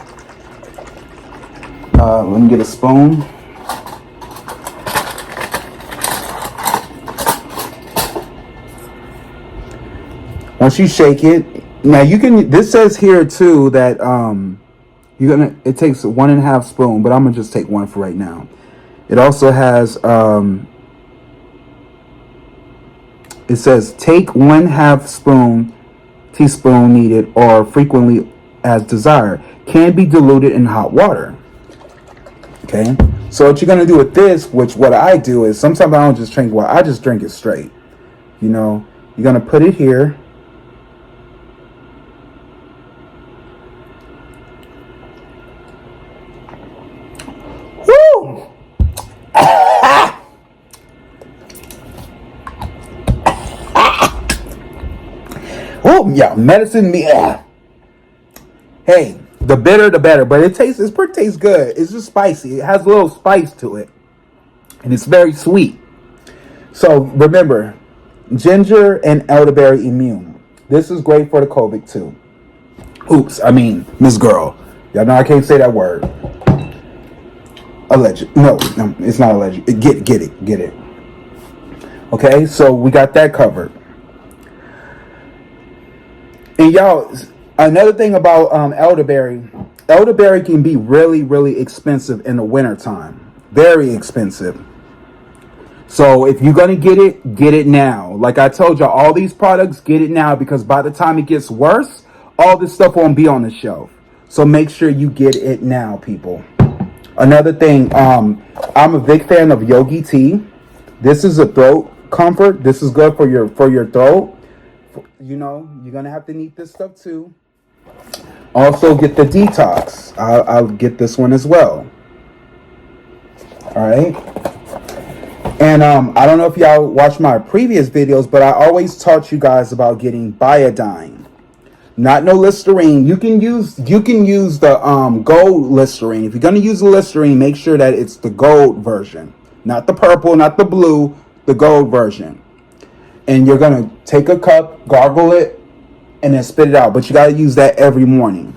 Let me get a spoon. Once you shake it, now you can. This says here too that it takes 1.5 spoon, but I'm gonna just take one for right now. It also has it says take 1/2 teaspoon needed or frequently as desired. Can be diluted in hot water. Okay, So what you're gonna do with this, which what I do is sometimes I don't just drink water, I just drink it straight. You know, you're gonna put it here. Woo! Oh yeah, medicine me. Hey, the bitter the better, but it tastes good. It's just spicy. It has a little spice to it, and it's very sweet. So remember, ginger and elderberry immune. This is great for the COVID too. Oops, I mean Miss Girl. Y'all know I can't say that word. Alleged. No, it's not alleged. Get it. Okay, so we got that covered. And y'all, another thing about elderberry can be really, really expensive in the wintertime. Very expensive. So if you're going to get it now. Like I told y'all, all these products, get it now, because by the time it gets worse, all this stuff won't be on the shelf. So make sure you get it now, people. Another thing, I'm a big fan of Yogi tea. This is a throat comfort. This is good for your throat. You know, you're gonna have to need this stuff too. Also get the detox. I'll get this one as well. All right. And I don't know if y'all watched my previous videos, but I always taught you guys about getting Biodine. Not no Listerine. You can use the gold Listerine. If you're gonna use the Listerine, make sure that it's the gold version, not the purple, not the blue, the gold version. And you're gonna take a cup, gargle it, and then spit it out. But you gotta use that every morning.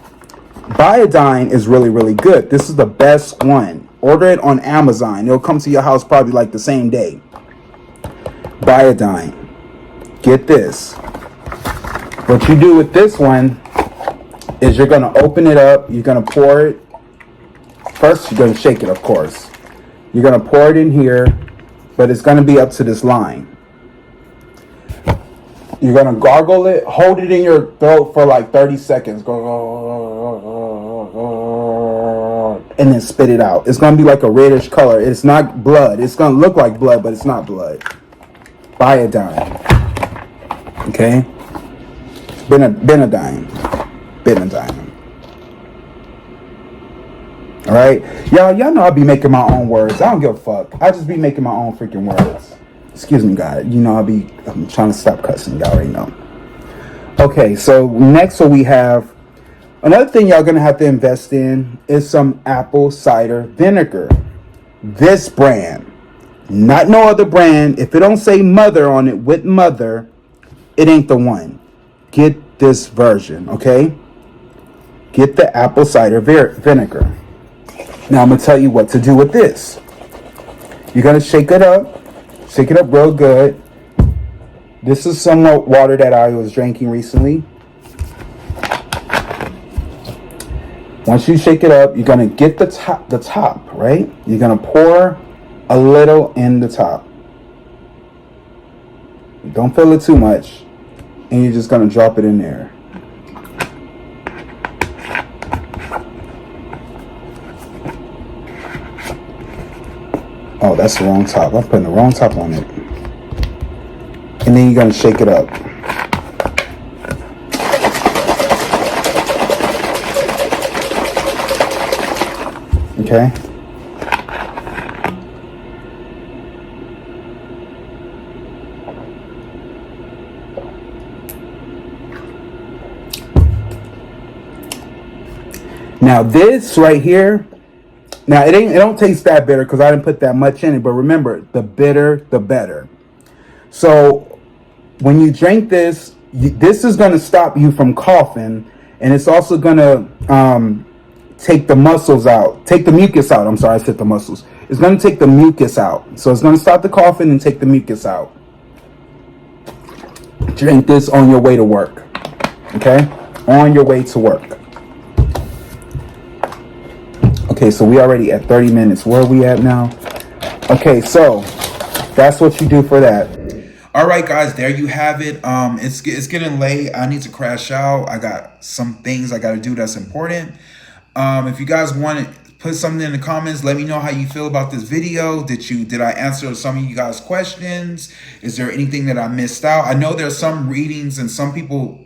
Biodine is really, really good. This is the best one. Order it on Amazon. It'll come to your house probably like the same day. Biodine. Get this. What you do with this one is you're gonna open it up. You're gonna pour it. First, you're gonna shake it, of course. You're gonna pour it in here, but it's gonna be up to this line. You're gonna gargle it, hold it in your throat for like 30 seconds. And then spit it out. It's gonna be like a reddish color. It's not blood. It's gonna look like blood, but it's not blood. Biodine. Okay? Benadine. Alright? Y'all know I be making my own words. I don't give a fuck. I just be making my own freaking words. Excuse me, God. You know I'm trying to stop cussing. Y'all already know. Okay, so next we have another thing y'all gonna have to invest in is some apple cider vinegar. This brand, not no other brand. If it don't say mother on it with mother, it ain't the one. Get this version, okay? Get the apple cider vinegar. Now I'm gonna tell you what to do with this. You're gonna shake it up real good. This is some water that I was drinking recently. Once you shake it up, you're gonna get the top, right? You're gonna pour a little in the top. Don't fill it too much. And you're just gonna drop it in there. Oh, that's the wrong top. I'm putting the wrong top on it. And then you're gonna shake it up. Okay. Now this right here, now it don't taste that bitter because I didn't put that much in it, but remember, the bitter the better. So when you drink this, this is going to stop you from coughing, and it's also going to take the muscles out, take the mucus out. I'm sorry, I said the muscles. It's going to take the mucus out. So it's going to stop the coughing and take the mucus out. Drink this on your way to work. Okay? On your way to work. Okay, so we already at 30 minutes. Where are we at now? Okay, so that's what you do for that. All right, guys, there you have it. It's getting late. I need to crash out. I got some things I got to do that's important. If you guys want it, Put something in the comments. Let me know how you feel about this video. Did I answer some of you guys' questions? Is there anything that I missed out? I know there's some readings and some people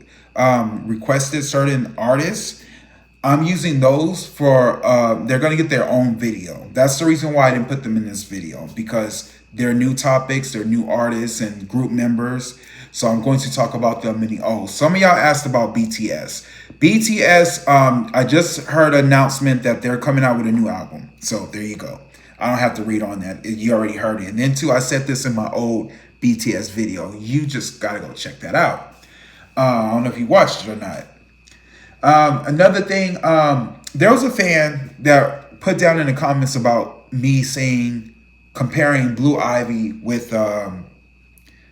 requested certain artists. I'm using those for, they're going to get their own video. That's the reason why I didn't put them in this video, because they're new topics, they're new artists and group members. So I'm going to talk about them in the old. Some of y'all asked about BTS. BTS, I just heard an announcement that they're coming out with a new album. So there you go. I don't have to read on that. You already heard it. And then too, I said this in my old BTS video. You just got to go check that out. I don't know if you watched it or not. Another thing, there was a fan that put down in the comments about me comparing Blue Ivy with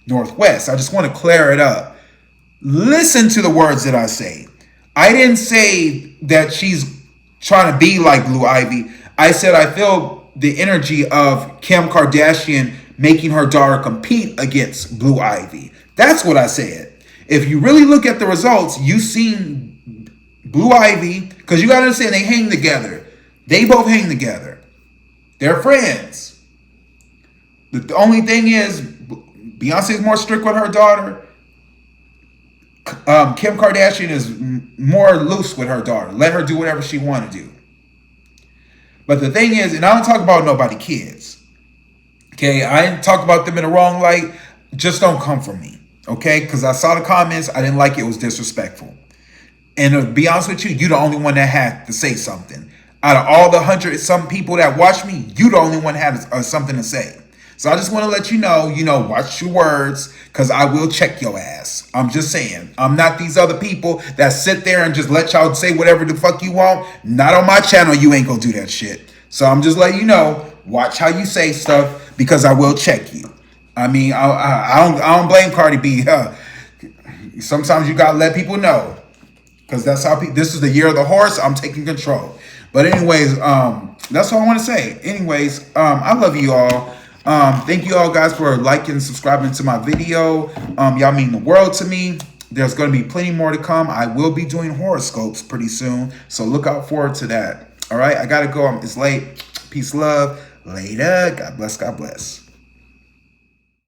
Northwest. I just want to clear it up. Listen to the words that I say. I didn't say that she's trying to be like Blue Ivy. I said I feel the energy of Kim Kardashian making her daughter compete against Blue Ivy. That's what I said. If you really look at the results, you've seen Blue Ivy, because you got to understand they hang together. They both hang together. They're friends. The only thing is, Beyonce is more strict with her daughter. Kim Kardashian is more loose with her daughter. Let her do whatever she want to do. But the thing is, and I don't talk about nobody kids. Okay, I didn't talk about them in the wrong light. Just don't come for me. Okay, because I saw the comments. I didn't like it. It was disrespectful. And to be honest with you, you're the only one that had to say something. Out of all the 100-some people that watch me, you the only one that had something to say. So I just want to let you know, watch your words, because I will check your ass. I'm just saying. I'm not these other people that sit there and just let y'all say whatever the fuck you want. Not on my channel, you ain't gonna do that shit. So I'm just letting you know, watch how you say stuff, because I will check you. I mean, I don't blame Cardi B. Sometimes you gotta let people know, because that's how this is the year of the horse. I'm taking control. But anyways, that's all I want to say. Anyways, I love you all. Thank you all guys for liking and subscribing to my video. Y'all mean the world to me. There's going to be plenty more to come. I will be doing horoscopes pretty soon, so look out forward to that. All right, I gotta go. It's late. Peace, love. Later. God bless. God bless.